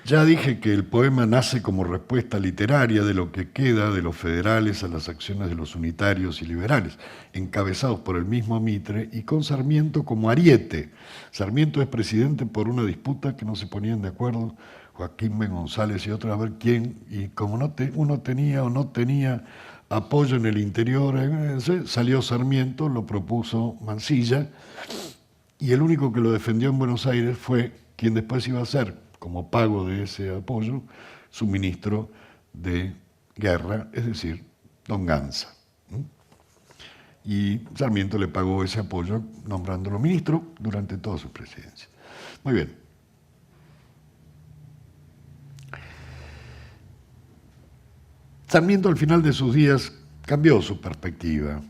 Speaker 2: Ya dije que el poema nace como respuesta literaria de lo que queda de los federales a las acciones de los unitarios y liberales, encabezados por el mismo Mitre y con Sarmiento como ariete. Sarmiento es presidente por una disputa que no se ponían de acuerdo Joaquín Ben González y otros, a ver quién, y como uno tenía o no tenía apoyo en el interior, salió Sarmiento, lo propuso Mansilla, y el único que lo defendió en Buenos Aires fue quien después iba a ser, como pago de ese apoyo, su ministro de Guerra, es decir, don Ganza. Y Sarmiento le pagó ese apoyo nombrándolo ministro durante toda su presidencia. Muy bien. Sarmiento al final de sus días cambió su perspectiva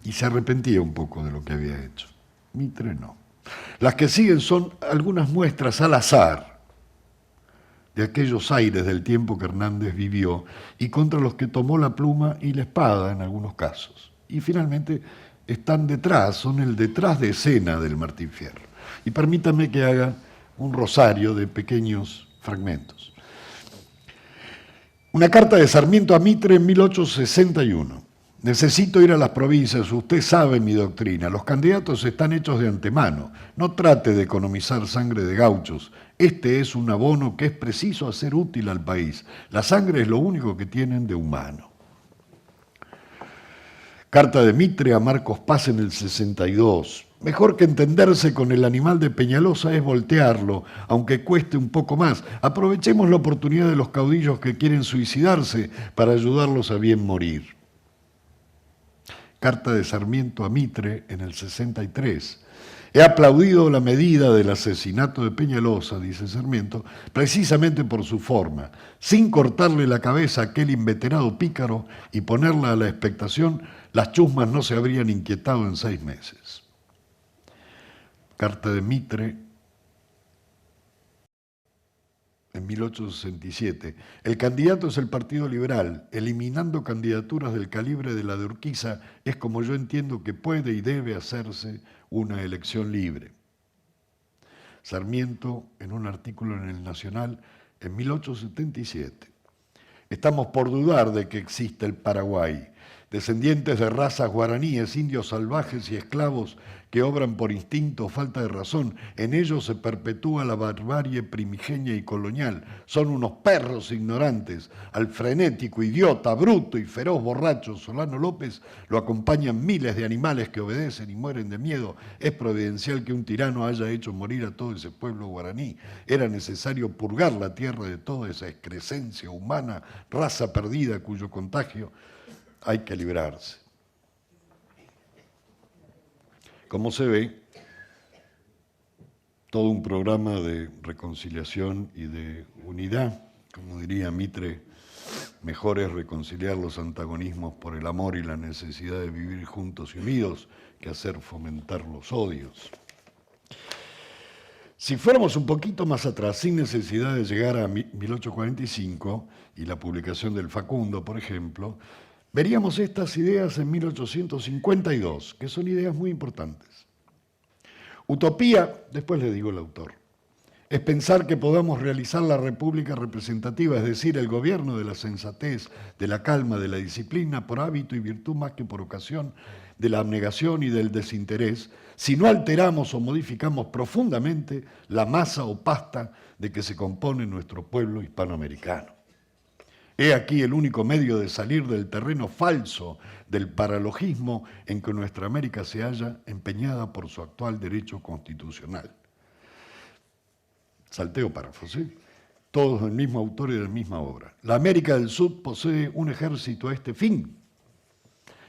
Speaker 2: y se arrepentía un poco de lo que había hecho. Mitre no. Las que siguen son algunas muestras al azar de aquellos aires del tiempo que Hernández vivió y contra los que tomó la pluma y la espada en algunos casos. Y finalmente están detrás, son el detrás de escena del Martín Fierro. Y permítame que haga un rosario de pequeños fragmentos. Una carta de Sarmiento a Mitre en 1861. Necesito ir a las provincias, usted sabe mi doctrina. Los candidatos están hechos de antemano. No trate de economizar sangre de gauchos. Este es un abono que es preciso hacer útil al país. La sangre es lo único que tienen de humano. Carta de Mitre a Marcos Paz en el 62. Mejor que entenderse con el animal de Peñalosa es voltearlo, aunque cueste un poco más. Aprovechemos la oportunidad de los caudillos que quieren suicidarse para ayudarlos a bien morir. Carta de Sarmiento a Mitre en el 63. He aplaudido la medida del asesinato de Peñalosa, dice Sarmiento, precisamente por su forma, sin cortarle la cabeza a aquel inveterado pícaro y ponerla a la expectación, las chusmas no se habrían inquietado en 6 meses. Carta de Mitre en 1867. El candidato es el Partido Liberal. Eliminando candidaturas del calibre de la de Urquiza, es como yo entiendo que puede y debe hacerse una elección libre. Sarmiento, en un artículo en El Nacional, en 1877. Estamos por dudar de que exista el Paraguay. Descendientes de razas guaraníes, indios salvajes y esclavos que obran por instinto o falta de razón, en ellos se perpetúa la barbarie primigenia y colonial. Son unos perros ignorantes. Al frenético, idiota, bruto y feroz borracho Solano López lo acompañan miles de animales que obedecen y mueren de miedo. Es providencial que un tirano haya hecho morir a todo ese pueblo guaraní. Era necesario purgar la tierra de toda esa excrescencia humana, raza perdida cuyo contagio hay que librarse. Como se ve, todo un programa de reconciliación y de unidad, como diría Mitre, mejor es reconciliar los antagonismos por el amor y la necesidad de vivir juntos y unidos que hacer fomentar los odios. Si fuéramos un poquito más atrás, sin necesidad de llegar a 1845 y la publicación del Facundo, por ejemplo, Veríamos estas ideas en 1852, que son ideas muy importantes. Utopía, después le digo el autor, es pensar que podamos realizar la república representativa, es decir, el gobierno de la sensatez, de la calma, de la disciplina, por hábito y virtud más que por ocasión, de la abnegación y del desinterés, si no alteramos o modificamos profundamente la masa o pasta de que se compone nuestro pueblo hispanoamericano. He aquí el único medio de salir del terreno falso del paralogismo en que nuestra América se halla empeñada por su actual derecho constitucional. Salteo párrafos, ¿sí? Todos del mismo autor y de la misma obra. La América del Sur posee un ejército a este fin,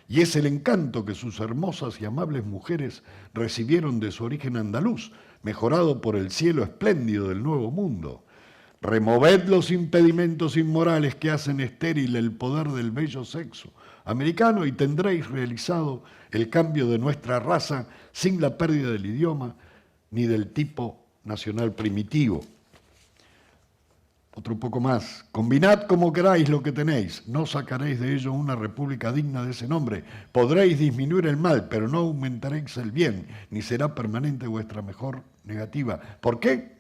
Speaker 2: y es el encanto que sus hermosas y amables mujeres recibieron de su origen andaluz, mejorado por el cielo espléndido del Nuevo Mundo. Removed los impedimentos inmorales que hacen estéril el poder del bello sexo americano y tendréis realizado el cambio de nuestra raza sin la pérdida del idioma ni del tipo nacional primitivo. Otro poco más. Combinad como queráis lo que tenéis, no sacaréis de ello una república digna de ese nombre. Podréis disminuir el mal, pero no aumentaréis el bien, ni será permanente vuestra mejor negativa. ¿Por qué?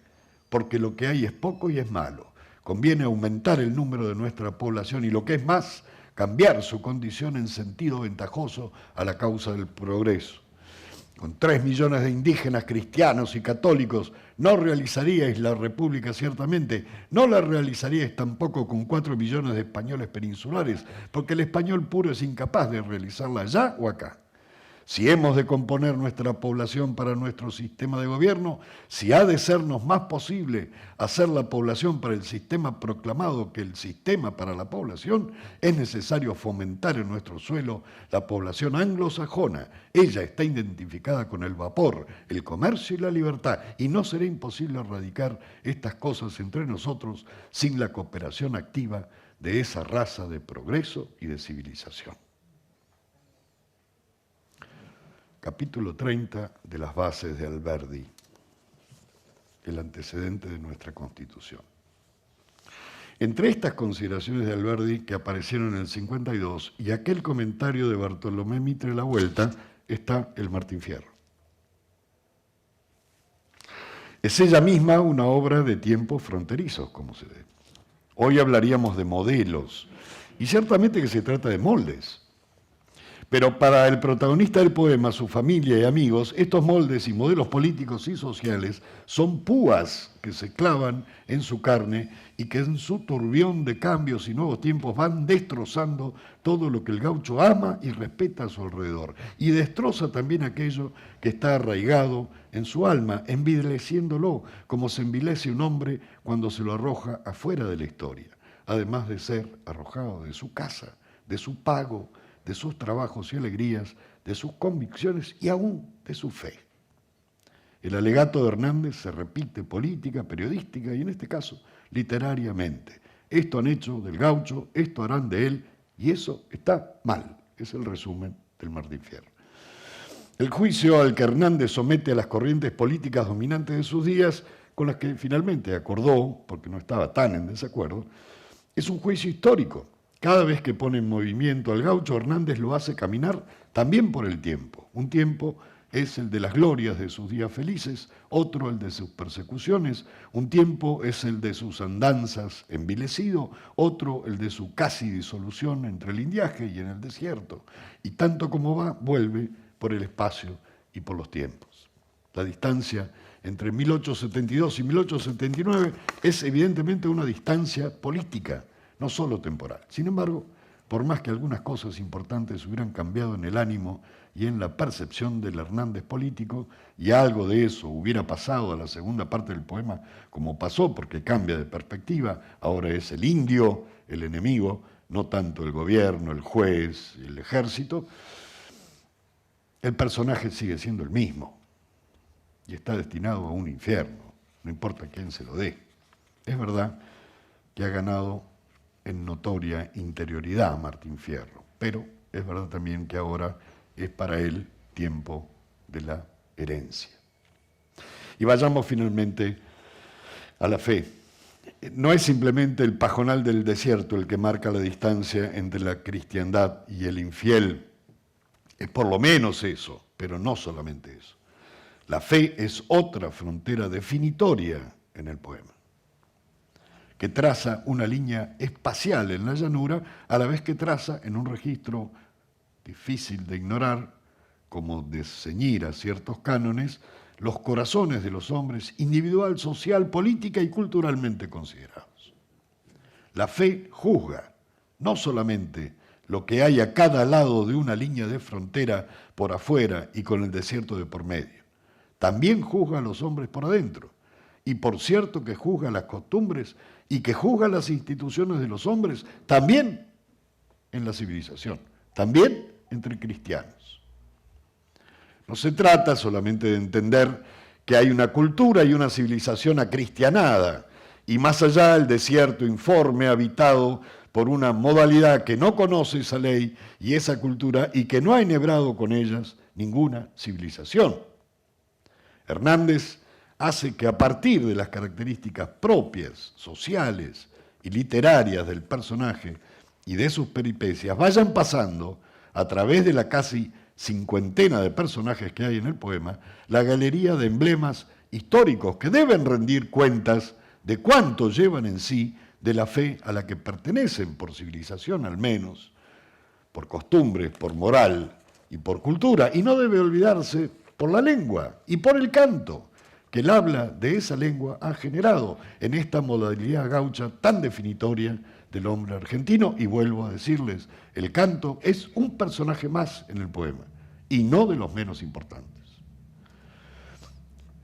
Speaker 2: Porque lo que hay es poco y es malo. Conviene aumentar el número de nuestra población y lo que es más, cambiar su condición en sentido ventajoso a la causa del progreso. Con 3 millones de indígenas, cristianos y católicos, no realizaríais la república ciertamente, no la realizaríais tampoco con 4 millones de españoles peninsulares, porque el español puro es incapaz de realizarla allá o acá. Si hemos de componer nuestra población para nuestro sistema de gobierno, si ha de sernos más posible hacer la población para el sistema proclamado que el sistema para la población, es necesario fomentar en nuestro suelo la población anglosajona. Ella está identificada con el vapor, el comercio y la libertad, y no será imposible erradicar estas cosas entre nosotros sin la cooperación activa de esa raza de progreso y de civilización. Capítulo 30 de las bases de Alberdi, el antecedente de nuestra Constitución. Entre estas consideraciones de Alberdi, que aparecieron en el 52, y aquel comentario de Bartolomé Mitre La Vuelta, está el Martín Fierro. Es ella misma una obra de tiempos fronterizos, como se ve. Hoy hablaríamos de modelos, y ciertamente que se trata de moldes. Pero para el protagonista del poema, su familia y amigos, estos moldes y modelos políticos y sociales son púas que se clavan en su carne y que en su turbión de cambios y nuevos tiempos van destrozando todo lo que el gaucho ama y respeta a su alrededor. Y destroza también aquello que está arraigado en su alma, envileciéndolo, como se envilece un hombre cuando se lo arroja afuera de la historia, además de ser arrojado de su casa, de su pago, de sus trabajos y alegrías, de sus convicciones y aún de su fe. El alegato de Hernández se repite política, periodística y en este caso literariamente. Esto han hecho del gaucho, esto harán de él y eso está mal. Es el resumen del Martín Fierro. El juicio al que Hernández somete a las corrientes políticas dominantes de sus días, con las que finalmente acordó, porque no estaba tan en desacuerdo, es un juicio histórico. Cada vez que pone en movimiento al gaucho, Hernández lo hace caminar también por el tiempo. Un tiempo es el de las glorias de sus días felices, otro el de sus persecuciones, un tiempo es el de sus andanzas envilecido, otro el de su casi disolución entre el indiaje y en el desierto. Y tanto como va, vuelve por el espacio y por los tiempos. La distancia entre 1872 y 1879 es evidentemente una distancia política, no solo temporal. Sin embargo, por más que algunas cosas importantes hubieran cambiado en el ánimo y en la percepción del Hernández político, y algo de eso hubiera pasado a la segunda parte del poema, como pasó porque cambia de perspectiva, ahora es el indio el enemigo, no tanto el gobierno, el juez, el ejército, el personaje sigue siendo el mismo y está destinado a un infierno, no importa quién se lo dé. Es verdad que ha ganado en notoria interioridad Martín Fierro, pero es verdad también que ahora es para él tiempo de la herencia. Y vayamos finalmente a la fe. no es simplemente el pajonal del desierto el que marca la distancia entre la cristiandad y el infiel. Es por lo menos eso, pero no solamente eso. La fe es otra frontera definitoria en el poema, que traza una línea espacial en la llanura, a la vez que traza en un registro difícil de ignorar, como de ceñir a ciertos cánones, los corazones de los hombres individual, social, política y culturalmente considerados. La fe juzga no solamente lo que hay a cada lado de una línea de frontera por afuera y con el desierto de por medio, también juzga a los hombres por adentro. Y por cierto que juzga las costumbres y que juzga las instituciones de los hombres, también en la civilización, también entre cristianos. No se trata solamente de entender que hay una cultura y una civilización acristianada, y más allá el desierto informe habitado por una modalidad que no conoce esa ley y esa cultura y que no ha enhebrado con ellas ninguna civilización. Hernández hace que a partir de las características propias, sociales y literarias del personaje y de sus peripecias vayan pasando a través de la casi cincuentena de personajes que hay en el poema, la galería de emblemas históricos que deben rendir cuentas de cuánto llevan en sí de la fe a la que pertenecen, por civilización al menos, por costumbres, por moral y por cultura, y no debe olvidarse por la lengua y por el canto, que el habla de esa lengua ha generado en esta modalidad gaucha tan definitoria del hombre argentino, y vuelvo a decirles, el canto es un personaje más en el poema, y no de los menos importantes.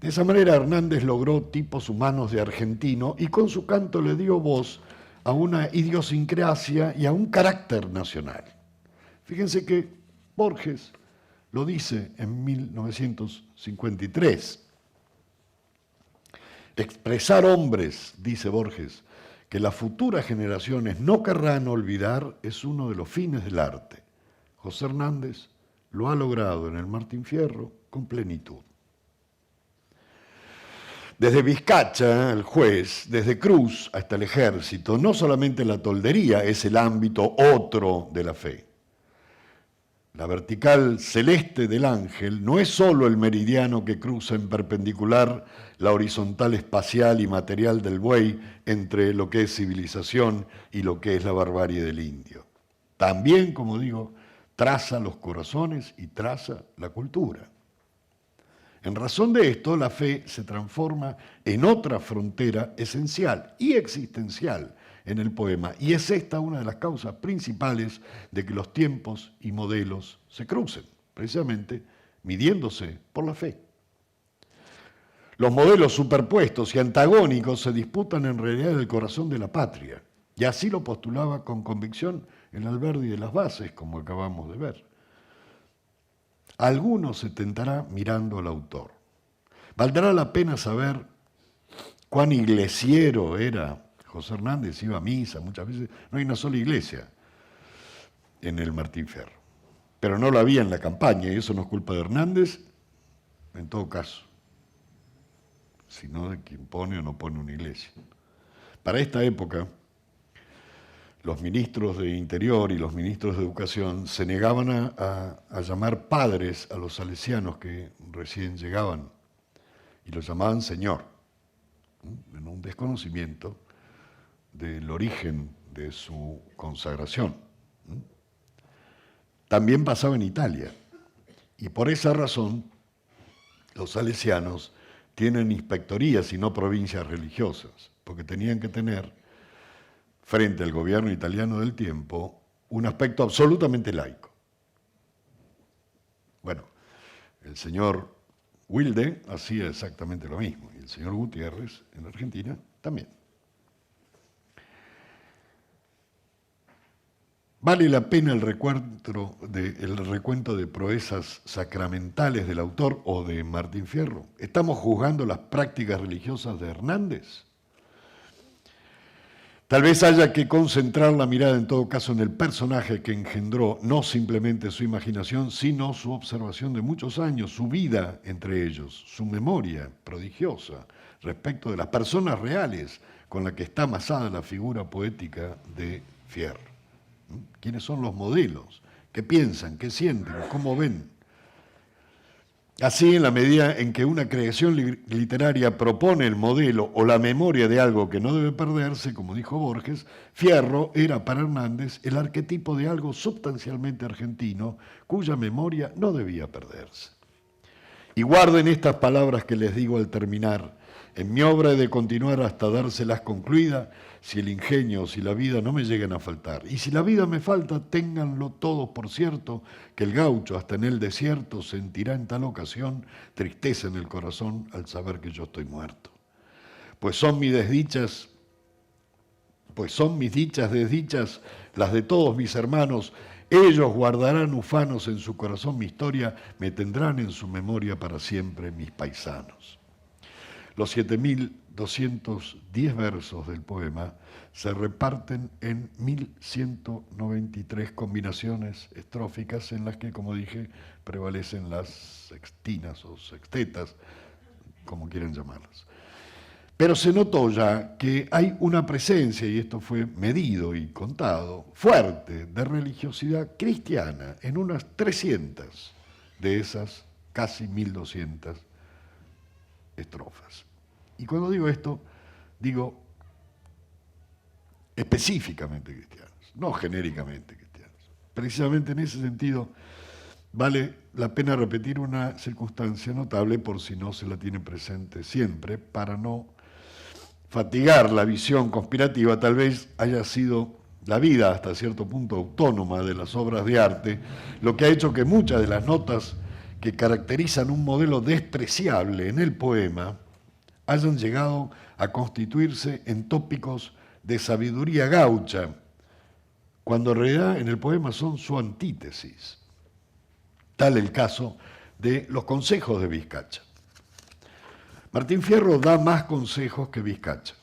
Speaker 2: De esa manera Hernández logró tipos humanos de argentino y con su canto le dio voz a una idiosincrasia y a un carácter nacional. Fíjense que Borges lo dice en 1953. Expresar hombres, dice Borges, que las futuras generaciones no querrán olvidar es uno de los fines del arte. José Hernández lo ha logrado en el Martín Fierro con plenitud. Desde Vizcacha, el juez, desde Cruz hasta el ejército, no solamente la toldería es el ámbito otro de la fe. La vertical celeste del ángel no es sólo el meridiano que cruza en perpendicular la horizontal espacial y material del buey entre lo que es civilización y lo que es la barbarie del indio. También, como digo, traza los corazones y traza la cultura. En razón de esto, la fe se transforma en otra frontera esencial y existencial en el poema, y es esta una de las causas principales de que los tiempos y modelos se crucen, precisamente midiéndose por la fe. Los modelos superpuestos y antagónicos se disputan en realidad el corazón de la patria, y así lo postulaba con convicción el Alberdi de las Bases, como acabamos de ver. Alguno se tentará mirando al autor. Valdrá la pena saber cuán iglesiero era José Hernández. Iba a misa muchas veces. No hay una sola iglesia en el Martín Fierro. Pero no la había en la campaña, y eso no es culpa de Hernández, en todo caso, sino de quien pone o no pone una iglesia. Para esta época, los ministros de Interior y los ministros de Educación se negaban a llamar padres a los salesianos que recién llegaban, y los llamaban señor, en un desconocimiento del origen de su consagración. También pasaba en Italia, y por esa razón los salesianos tienen inspectorías y no provincias religiosas, porque tenían que tener frente al gobierno italiano del tiempo, un aspecto absolutamente laico. Bueno, el señor Wilde hacía exactamente lo mismo, y el señor Gutiérrez en Argentina también. ¿Vale la pena el recuento de proezas sacramentales del autor o de Martín Fierro? ¿Estamos juzgando las prácticas religiosas de Hernández? Tal vez haya que concentrar la mirada en todo caso en el personaje que engendró no simplemente su imaginación, sino su observación de muchos años, su vida entre ellos, su memoria prodigiosa respecto de las personas reales con la que está amasada la figura poética de Fierro. ¿Quiénes son los modelos? ¿Qué piensan? ¿Qué sienten? ¿Cómo ven? Así, en la medida en que una creación literaria propone el modelo o la memoria de algo que no debe perderse, como dijo Borges, Fierro era para Hernández el arquetipo de algo sustancialmente argentino cuya memoria no debía perderse. Y guarden estas palabras que les digo al terminar. En mi obra he de continuar hasta dárselas concluida, si el ingenio o si la vida no me llegan a faltar. Y si la vida me falta, ténganlo todos por cierto, que el gaucho hasta en el desierto sentirá en tal ocasión tristeza en el corazón al saber que yo estoy muerto. Pues son mis dichas desdichas, las de todos mis hermanos. Ellos guardarán ufanos en su corazón mi historia, me tendrán en su memoria para siempre mis paisanos. Los 7.210 versos del poema se reparten en 1.193 combinaciones estróficas en las que, como dije, prevalecen las sextinas o sextetas, como quieran llamarlas. Pero se notó ya que hay una presencia, y esto fue medido y contado, fuerte de religiosidad cristiana en unas 300 de esas casi 1.200 estrofas. Y cuando digo esto, digo específicamente cristianos, no genéricamente cristianos. Precisamente en ese sentido vale la pena repetir una circunstancia notable por si no se la tiene presente siempre, para no fatigar la visión conspirativa. Tal vez haya sido la vida hasta cierto punto autónoma de las obras de arte lo que ha hecho que muchas de las notas que caracterizan un modelo despreciable en el poema hayan llegado a constituirse en tópicos de sabiduría gaucha, cuando en realidad en el poema son su antítesis. Tal el caso de los consejos de Vizcacha. Martín Fierro da más consejos que Vizcacha.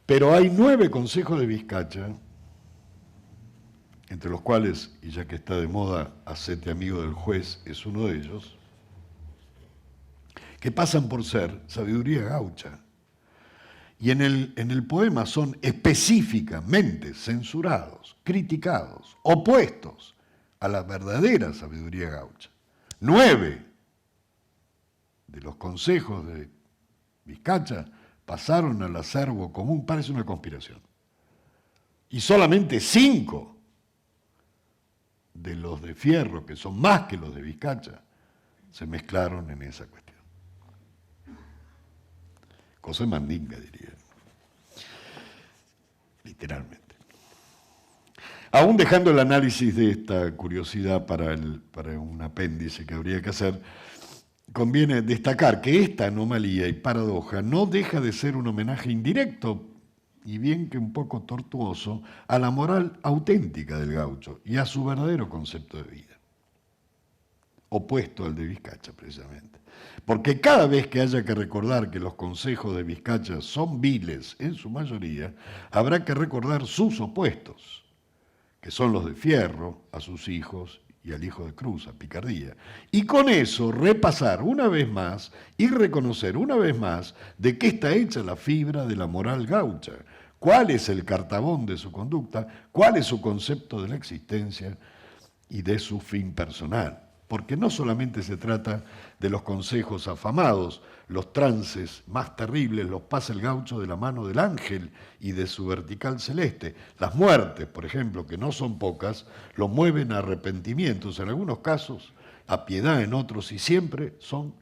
Speaker 2: Pero hay 9 consejos de Vizcacha, entre los cuales, y ya que está de moda, hacete amigo del juez, es uno de ellos, que pasan por ser sabiduría gaucha. Y en el poema son específicamente censurados, criticados, opuestos a la verdadera sabiduría gaucha. 9 de los consejos de Vizcacha pasaron al acervo común, parece una conspiración. Y solamente 5 de los de Fierro, que son más que los de Vizcacha, se mezclaron en esa cuestión. Cosa mandinga, diría. Literalmente. Aún dejando el análisis de esta curiosidad para un apéndice que habría que hacer, conviene destacar que esta anomalía y paradoja no deja de ser un homenaje indirecto, y bien que un poco tortuoso, a la moral auténtica del gaucho y a su verdadero concepto de vida, opuesto al de Vizcacha precisamente. Porque cada vez que haya que recordar que los consejos de Vizcacha son viles en su mayoría, habrá que recordar sus opuestos, que son los de Fierro a sus hijos y al hijo de Cruz, a Picardía. Y con eso repasar una vez más y reconocer una vez más de qué está hecha la fibra de la moral gaucha, cuál es el cartabón de su conducta, cuál es su concepto de la existencia y de su fin personal. Porque no solamente se trata de los consejos afamados, los trances más terribles los pasa el gaucho de la mano del ángel y de su vertical celeste. Las muertes, por ejemplo, que no son pocas, lo mueven a arrepentimientos, en algunos casos a piedad, en otros, y siempre son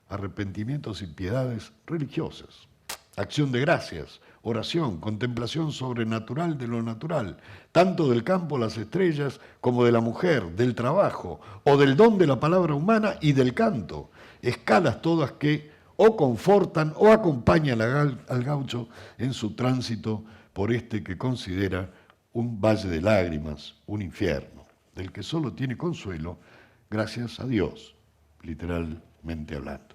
Speaker 2: arrepentimientos y piedades religiosas. Acción de gracias, oración, contemplación sobrenatural de lo natural, tanto del campo, las estrellas, como de la mujer, del trabajo, o del don de la palabra humana y del canto. Escalas todas que o confortan o acompañan al gaucho en su tránsito por este que considera un valle de lágrimas, un infierno, del que solo tiene consuelo gracias a Dios, literalmente hablando.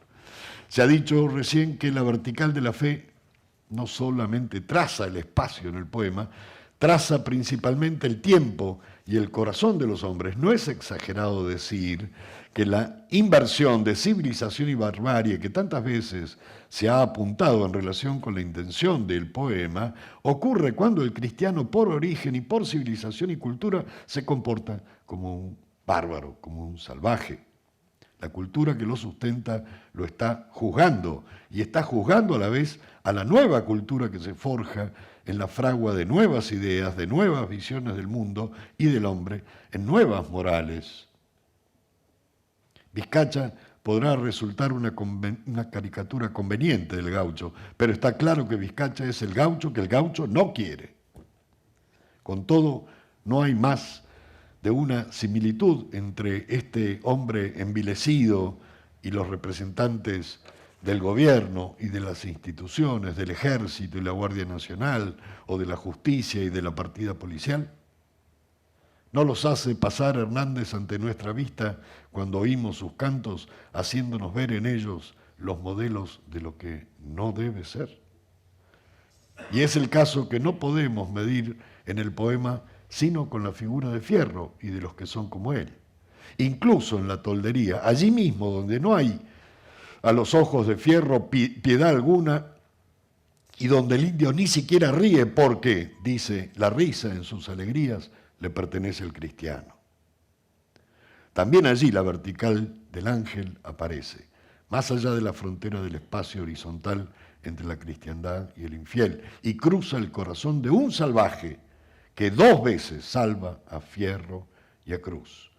Speaker 2: Se ha dicho recién que la vertical de la fe no solamente traza el espacio en el poema, traza principalmente el tiempo y el corazón de los hombres. No es exagerado decir que la inversión de civilización y barbarie que tantas veces se ha apuntado en relación con la intención del poema ocurre cuando el cristiano por origen y por civilización y cultura se comporta como un bárbaro, como un salvaje. La cultura que lo sustenta lo está juzgando y está juzgando a la vez a la nueva cultura que se forja en la fragua de nuevas ideas, de nuevas visiones del mundo y del hombre, en nuevas morales. Vizcacha podrá resultar una caricatura conveniente del gaucho, pero está claro que Vizcacha es el gaucho que el gaucho no quiere. Con todo, no hay más de una similitud entre este hombre envilecido y los representantes del gobierno y de las instituciones, del ejército y la Guardia Nacional, o de la justicia y de la partida policial. ¿No los hace pasar Hernández ante nuestra vista cuando oímos sus cantos, haciéndonos ver en ellos los modelos de lo que no debe ser? Y es el caso que no podemos medir en el poema sino con la figura de Fierro y de los que son como él. Incluso en la toldería, allí mismo donde no hay a los ojos de Fierro piedad alguna y donde el indio ni siquiera ríe porque, dice, la risa en sus alegrías le pertenece al cristiano. También allí la vertical del ángel aparece, más allá de la frontera del espacio horizontal entre la cristiandad y el infiel, y cruza el corazón de un salvaje que 2 veces salva a Fierro y a Cruz.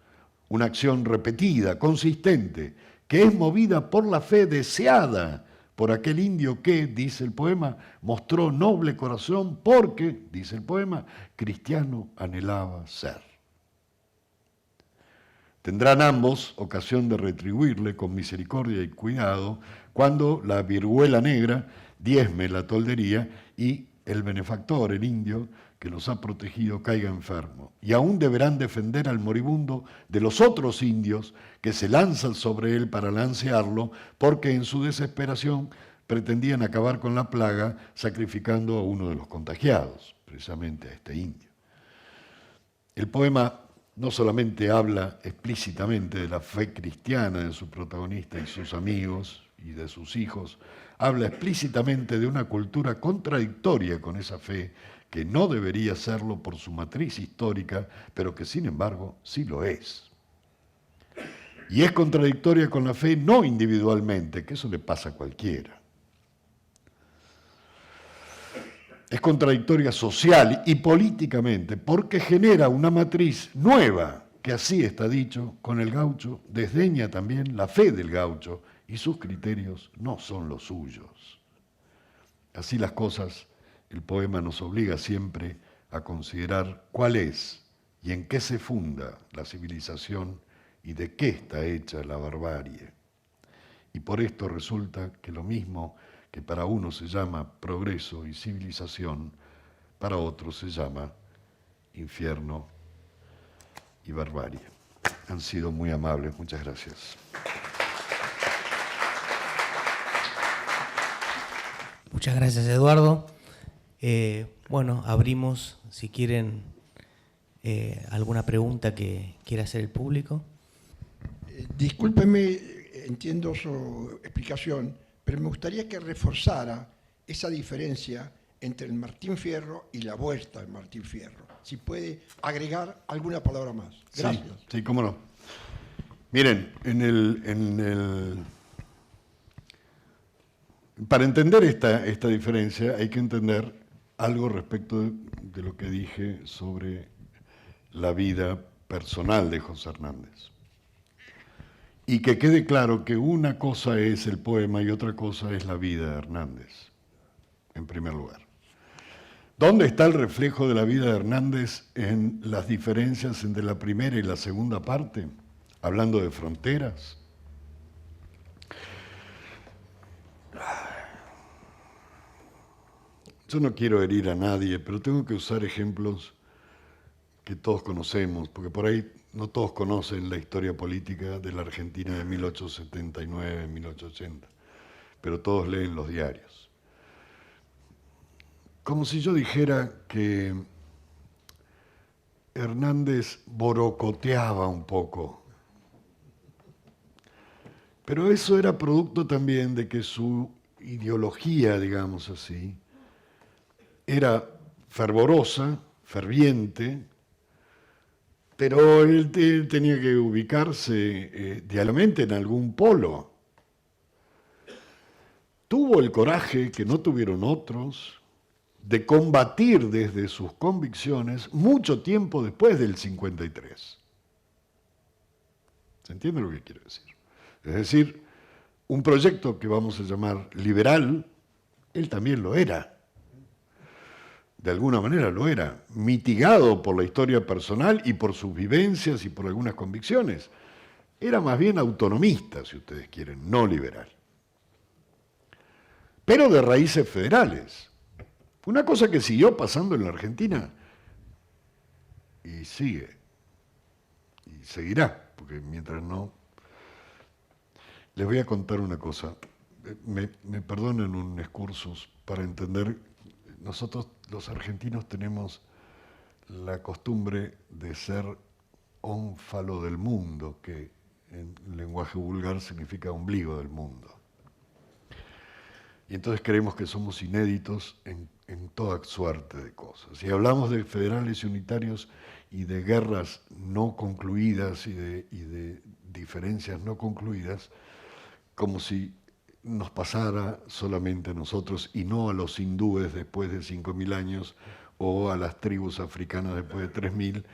Speaker 2: Una acción repetida, consistente, que es movida por la fe deseada por aquel indio que, dice el poema, mostró noble corazón porque, dice el poema, cristiano anhelaba ser. Tendrán ambos ocasión de retribuirle con misericordia y cuidado cuando la viruela negra diezme la toldería y el benefactor, el indio, que los ha protegido, caiga enfermo. Y aún deberán defender al moribundo de los otros indios que se lanzan sobre él para lancearlo, porque en su desesperación pretendían acabar con la plaga sacrificando a uno de los contagiados, precisamente a este indio. El poema no solamente habla explícitamente de la fe cristiana de su protagonista y sus amigos y de sus hijos, habla explícitamente de una cultura contradictoria con esa fe, que no debería serlo por su matriz histórica, pero que sin embargo sí lo es. Y es contradictoria con la fe no individualmente, que eso le pasa a cualquiera. Es contradictoria social y políticamente porque genera una matriz nueva, que así está dicho, con el gaucho desdeña también la fe del gaucho y sus criterios no son los suyos. Así las cosas, el poema nos obliga siempre a considerar cuál es y en qué se funda la civilización y de qué está hecha la barbarie. Y por esto resulta que lo mismo que para uno se llama progreso y civilización, para otro se llama infierno y barbarie. Han sido muy amables, muchas gracias.
Speaker 1: Muchas gracias, Eduardo. Bueno, abrimos, si quieren, alguna pregunta que quiera hacer el público.
Speaker 3: Discúlpeme, entiendo su explicación, pero me gustaría que reforzara esa diferencia entre el Martín Fierro y la vuelta del Martín Fierro. Si puede agregar alguna palabra más. Gracias.
Speaker 2: Sí, cómo no. Miren, para entender esta diferencia hay que entender algo respecto de lo que dije sobre la vida personal de José Hernández. Y que quede claro que una cosa es el poema y otra cosa es la vida de Hernández, en primer lugar. ¿Dónde está el reflejo de la vida de Hernández en las diferencias entre la primera y la segunda parte? Hablando de fronteras. Yo no quiero herir a nadie, pero tengo que usar ejemplos que todos conocemos, porque por ahí no todos conocen la historia política de la Argentina de 1879, 1880, pero todos leen los diarios. Como si yo dijera que Hernández borocoteaba un poco. Pero eso era producto también de que su ideología, digamos así, era fervorosa, ferviente, pero él tenía que ubicarse diariamente en algún polo. Tuvo el coraje que no tuvieron otros de combatir desde sus convicciones mucho tiempo después del 53. ¿Se entiende lo que quiero decir? Es decir, un proyecto que vamos a llamar liberal, él también lo era. De alguna manera lo era, mitigado por la historia personal y por sus vivencias y por algunas convicciones. Era más bien autonomista, si ustedes quieren, no liberal. Pero de raíces federales. Una cosa que siguió pasando en la Argentina y sigue, y seguirá, porque mientras no... Les voy a contar una cosa, me perdonan un excursus para entender, nosotros los argentinos tenemos la costumbre de ser ónfalo del mundo, que en lenguaje vulgar significa ombligo del mundo. Y entonces creemos que somos inéditos en toda suerte de cosas. Y hablamos de federales y unitarios y de guerras no concluidas y de diferencias no concluidas, como si nos pasara solamente a nosotros y no a los hindúes después de 5.000 años o a las tribus africanas después de 3.000.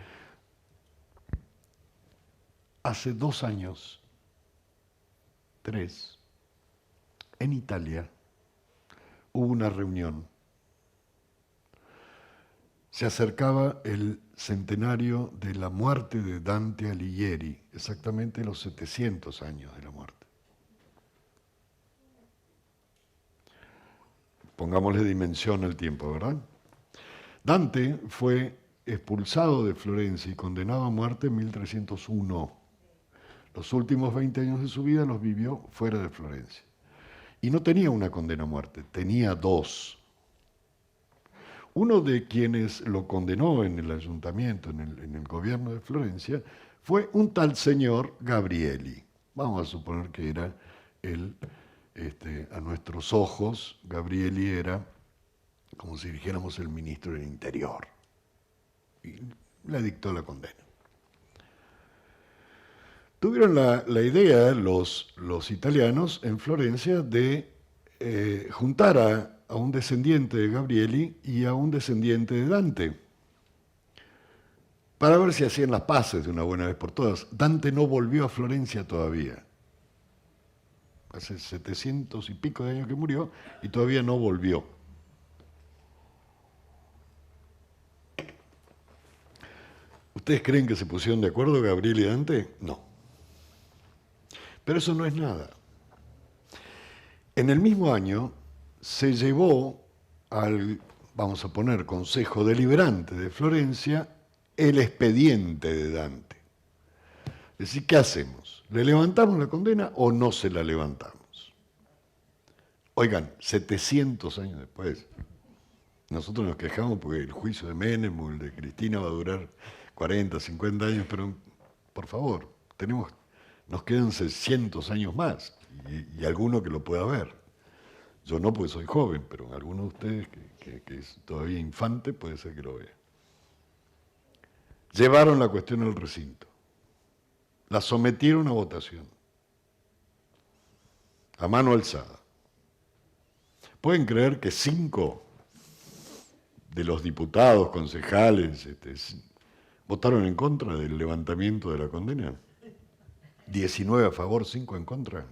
Speaker 2: Hace 2 años, 3, en Italia, hubo una reunión. Se acercaba el centenario de la muerte de Dante Alighieri, exactamente los 700 años de la muerte. Pongámosle dimensión al tiempo, ¿verdad? Dante fue expulsado de Florencia y condenado a muerte en 1301. Los últimos 20 años de su vida los vivió fuera de Florencia. Y no tenía una condena a muerte, tenía 2. Uno de quienes lo condenó en el ayuntamiento, en el gobierno de Florencia, fue un tal señor Gabrieli. Vamos a suponer que era él. A nuestros ojos, Gabrieli era como si dijéramos el ministro del Interior. Y le dictó la condena. Tuvieron la idea los italianos en Florencia de juntar a un descendiente de Gabrieli y a un descendiente de Dante, para ver si hacían las paces de una buena vez por todas. Dante no volvió a Florencia todavía. Hace 700 y pico de años que murió y todavía no volvió. ¿Ustedes creen que se pusieron de acuerdo Gabriel y Dante? No. Pero eso no es nada. En el mismo año se llevó al, vamos a poner, Consejo Deliberante de Florencia, el expediente de Dante. Es decir, ¿qué hacemos? ¿Le levantamos la condena o no se la levantamos? Oigan, 700 años después, nosotros nos quejamos porque el juicio de Menem o el de Cristina va a durar 40, 50 años, pero por favor, nos quedan 600 años más y alguno que lo pueda ver. Yo no, porque soy joven, pero alguno de ustedes que es todavía infante puede ser que lo vea. Llevaron la cuestión al recinto. La sometieron a votación, a mano alzada. ¿Pueden creer que 5 de los diputados, concejales, votaron en contra del levantamiento de la condena? 19 a favor, 5 en contra.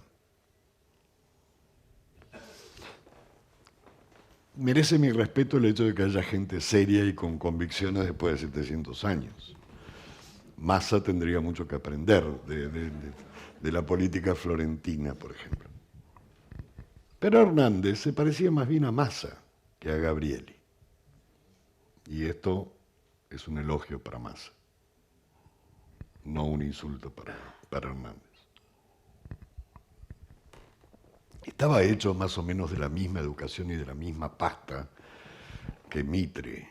Speaker 2: Merece mi respeto el hecho de que haya gente seria y con convicciones después de 700 años. Massa tendría mucho que aprender de la política florentina, por ejemplo. Pero Hernández se parecía más bien a Massa que a Gabrieli. Y esto es un elogio para Massa, no un insulto para Hernández. Estaba hecho más o menos de la misma educación y de la misma pasta que Mitre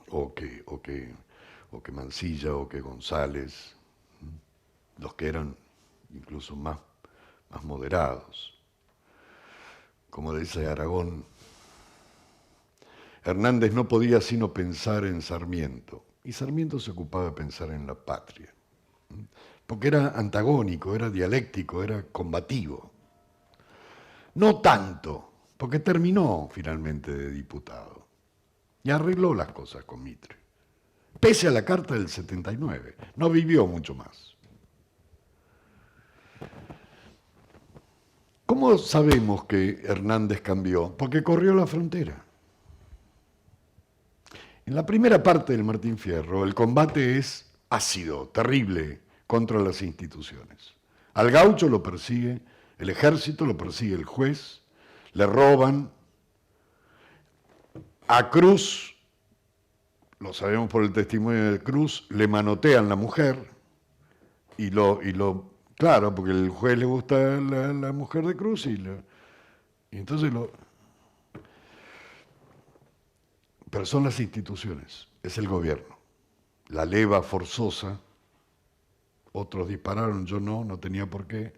Speaker 2: o que o que Mansilla, o que González, los que eran incluso más moderados. Como dice Aragón, Hernández no podía sino pensar en Sarmiento, y Sarmiento se ocupaba de pensar en la patria, porque era antagónico, era dialéctico, era combativo. No tanto, porque terminó finalmente de diputado y arregló las cosas con Mitre, pese a la Carta del 79, no vivió mucho más. ¿Cómo sabemos que Hernández cambió? Porque corrió la frontera. En la primera parte del Martín Fierro, el combate es ácido, terrible, contra las instituciones. Al gaucho lo persigue el ejército, lo persigue el juez, le roban. A Cruz, lo sabemos por el testimonio de Cruz, le manotean la mujer claro, porque el juez le gusta la mujer de Cruz y entonces pero son las instituciones, es el gobierno. La leva forzosa, otros dispararon, yo no tenía por qué,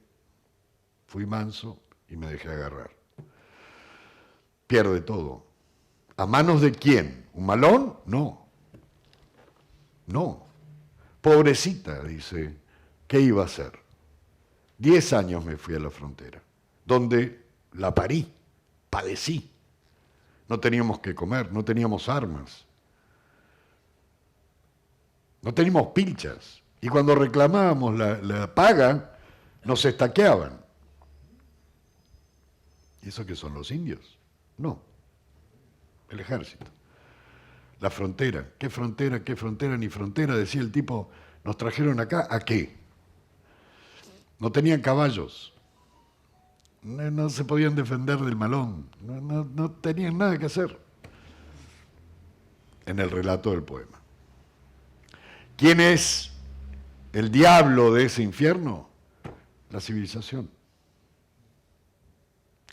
Speaker 2: fui manso y me dejé agarrar. Pierde todo. ¿A manos de quién? ¿Un malón? No. No. Pobrecita, dice, ¿qué iba a hacer? 10 años me fui a la frontera, donde la parí, padecí. No teníamos que comer, no teníamos armas, no teníamos pilchas. Y cuando reclamábamos la paga, nos estaqueaban. ¿Y eso qué son los indios? No, el ejército. La frontera, qué frontera, ni frontera, decía el tipo, nos trajeron acá, ¿a qué? No tenían caballos. No se podían defender del malón, no tenían nada que hacer. En el relato del poema. ¿Quién es el diablo de ese infierno? La civilización.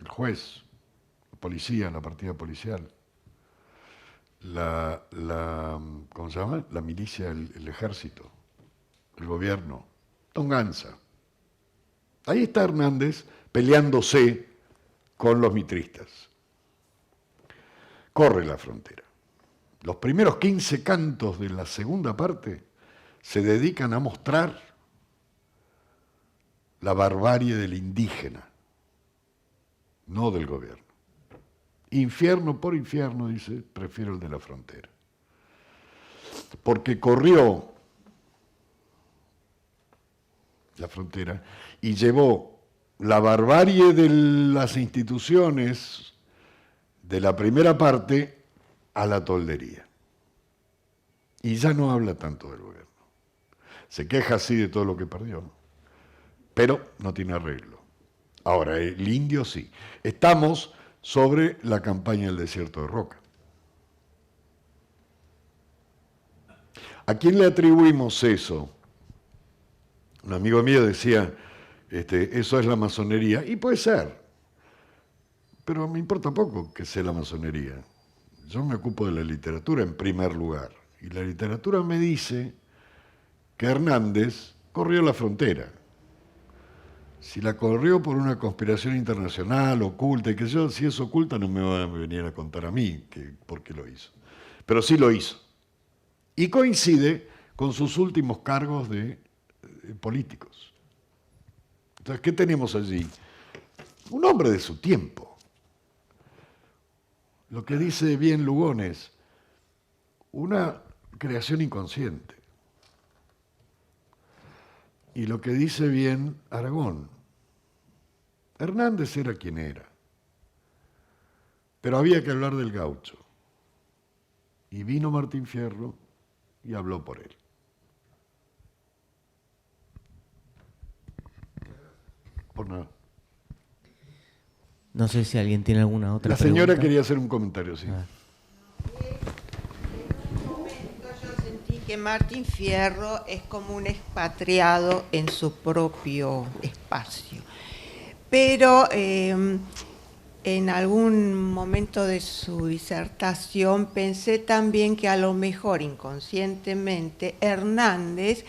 Speaker 2: El juez, la policía, la partida policial, ¿cómo se llama? La milicia, el ejército, el gobierno, Don Gansa. Ahí está Hernández peleándose con los mitristas. Corre la frontera. Los primeros 15 cantos de la segunda parte se dedican a mostrar la barbarie del indígena, no del gobierno. Infierno por infierno, dice, prefiero el de la frontera. Porque corrió la frontera y llevó la barbarie de las instituciones de la primera parte a la toldería. Y ya no habla tanto del gobierno. Se queja así de todo lo que perdió, pero no tiene arreglo. Ahora, el indio sí. Estamos sobre la campaña del desierto de Roca. ¿A quién le atribuimos eso? Un amigo mío decía, eso es la masonería, y puede ser, pero me importa poco que sea la masonería. Yo me ocupo de la literatura en primer lugar, y la literatura me dice que Hernández corrió la frontera. Si la corrió por una conspiración internacional, oculta, y que yo, si es oculta, no me va a venir a contar a mí por qué lo hizo. Pero sí lo hizo. Y coincide con sus últimos cargos de políticos. Entonces, ¿qué tenemos allí? Un hombre de su tiempo. Lo que dice bien Lugones, una creación inconsciente. Y lo que dice bien Aragón, Hernández era quien era, pero había que hablar del gaucho. Y vino Martín Fierro y habló por él. Por nada.
Speaker 1: No sé si alguien tiene alguna otra pregunta.
Speaker 2: La señora quería hacer un comentario, sí.
Speaker 4: Yo sentí que Martín Fierro es como un expatriado en su propio espacio. Pero en algún momento de su disertación pensé también que a lo mejor inconscientemente Hernández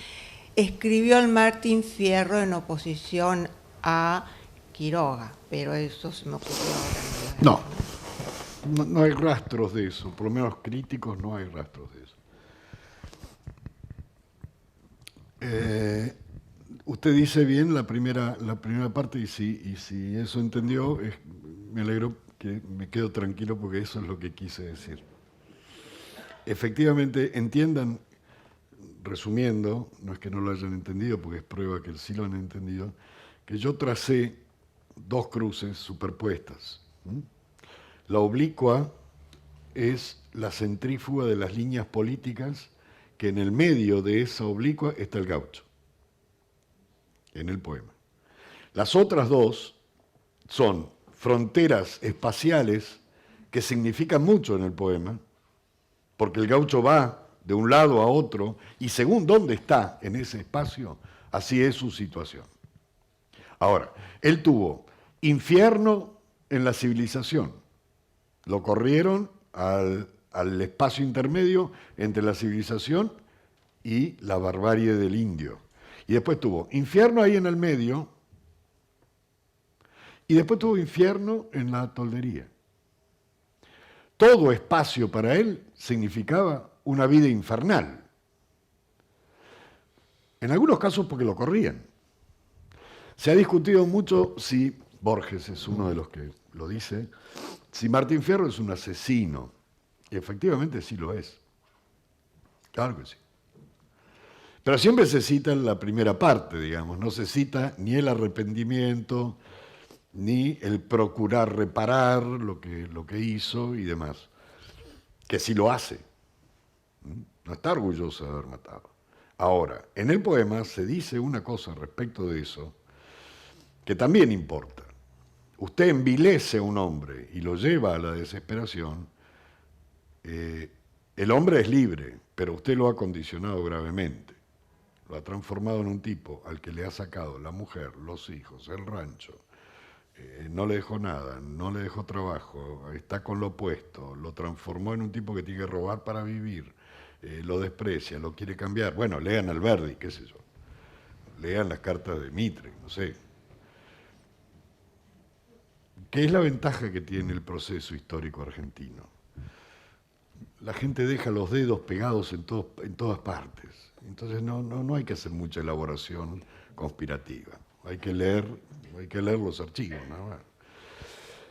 Speaker 4: escribió el Martín Fierro en oposición a Quiroga, pero eso se me ocurrió ahora.
Speaker 2: No hay rastros de eso, por lo menos críticos no hay rastros de eso. Usted dice bien la primera parte y si eso entendió, me alegro, que me quedo tranquilo porque eso es lo que quise decir. Efectivamente, entiendan, resumiendo, no es que no lo hayan entendido porque es prueba que sí lo han entendido, que yo tracé dos cruces superpuestas. La oblicua es la centrífuga de las líneas políticas, que en el medio de esa oblicua está el gaucho, en el poema. Las otras dos son fronteras espaciales que significan mucho en el poema, porque el gaucho va de un lado a otro y según dónde está en ese espacio, así es su situación. Ahora, él tuvo infierno en la civilización, lo corrieron al espacio intermedio entre la civilización y la barbarie del indio. Y después tuvo infierno ahí en el medio, y después tuvo infierno en la toldería. Todo espacio para él significaba una vida infernal. En algunos casos porque lo corrían. Se ha discutido mucho si, Borges es uno de los que lo dice, si Martín Fierro es un asesino. Y efectivamente sí lo es. Claro que sí. Pero siempre se cita en la primera parte, digamos, no se cita ni el arrepentimiento, ni el procurar reparar lo que hizo y demás, que sí lo hace. No está orgulloso de haber matado. Ahora, en el poema se dice una cosa respecto de eso que también importa. Usted envilece a un hombre y lo lleva a la desesperación, el hombre es libre, pero usted lo ha condicionado gravemente. Lo ha transformado en un tipo al que le ha sacado la mujer, los hijos, el rancho, no le dejó nada, no le dejó trabajo, está con lo opuesto, lo transformó en un tipo que tiene que robar para vivir, lo desprecia, lo quiere cambiar. Bueno, lean Alberdi, qué sé yo, lean las cartas de Mitre, no sé. ¿Qué es la ventaja que tiene el proceso histórico argentino? La gente deja los dedos pegados en todas partes. Entonces no hay que hacer mucha elaboración conspirativa. Hay que leer los archivos, nada más.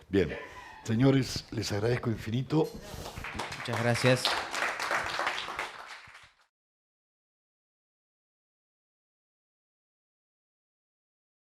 Speaker 2: Bien, señores, les agradezco infinito.
Speaker 1: Muchas gracias.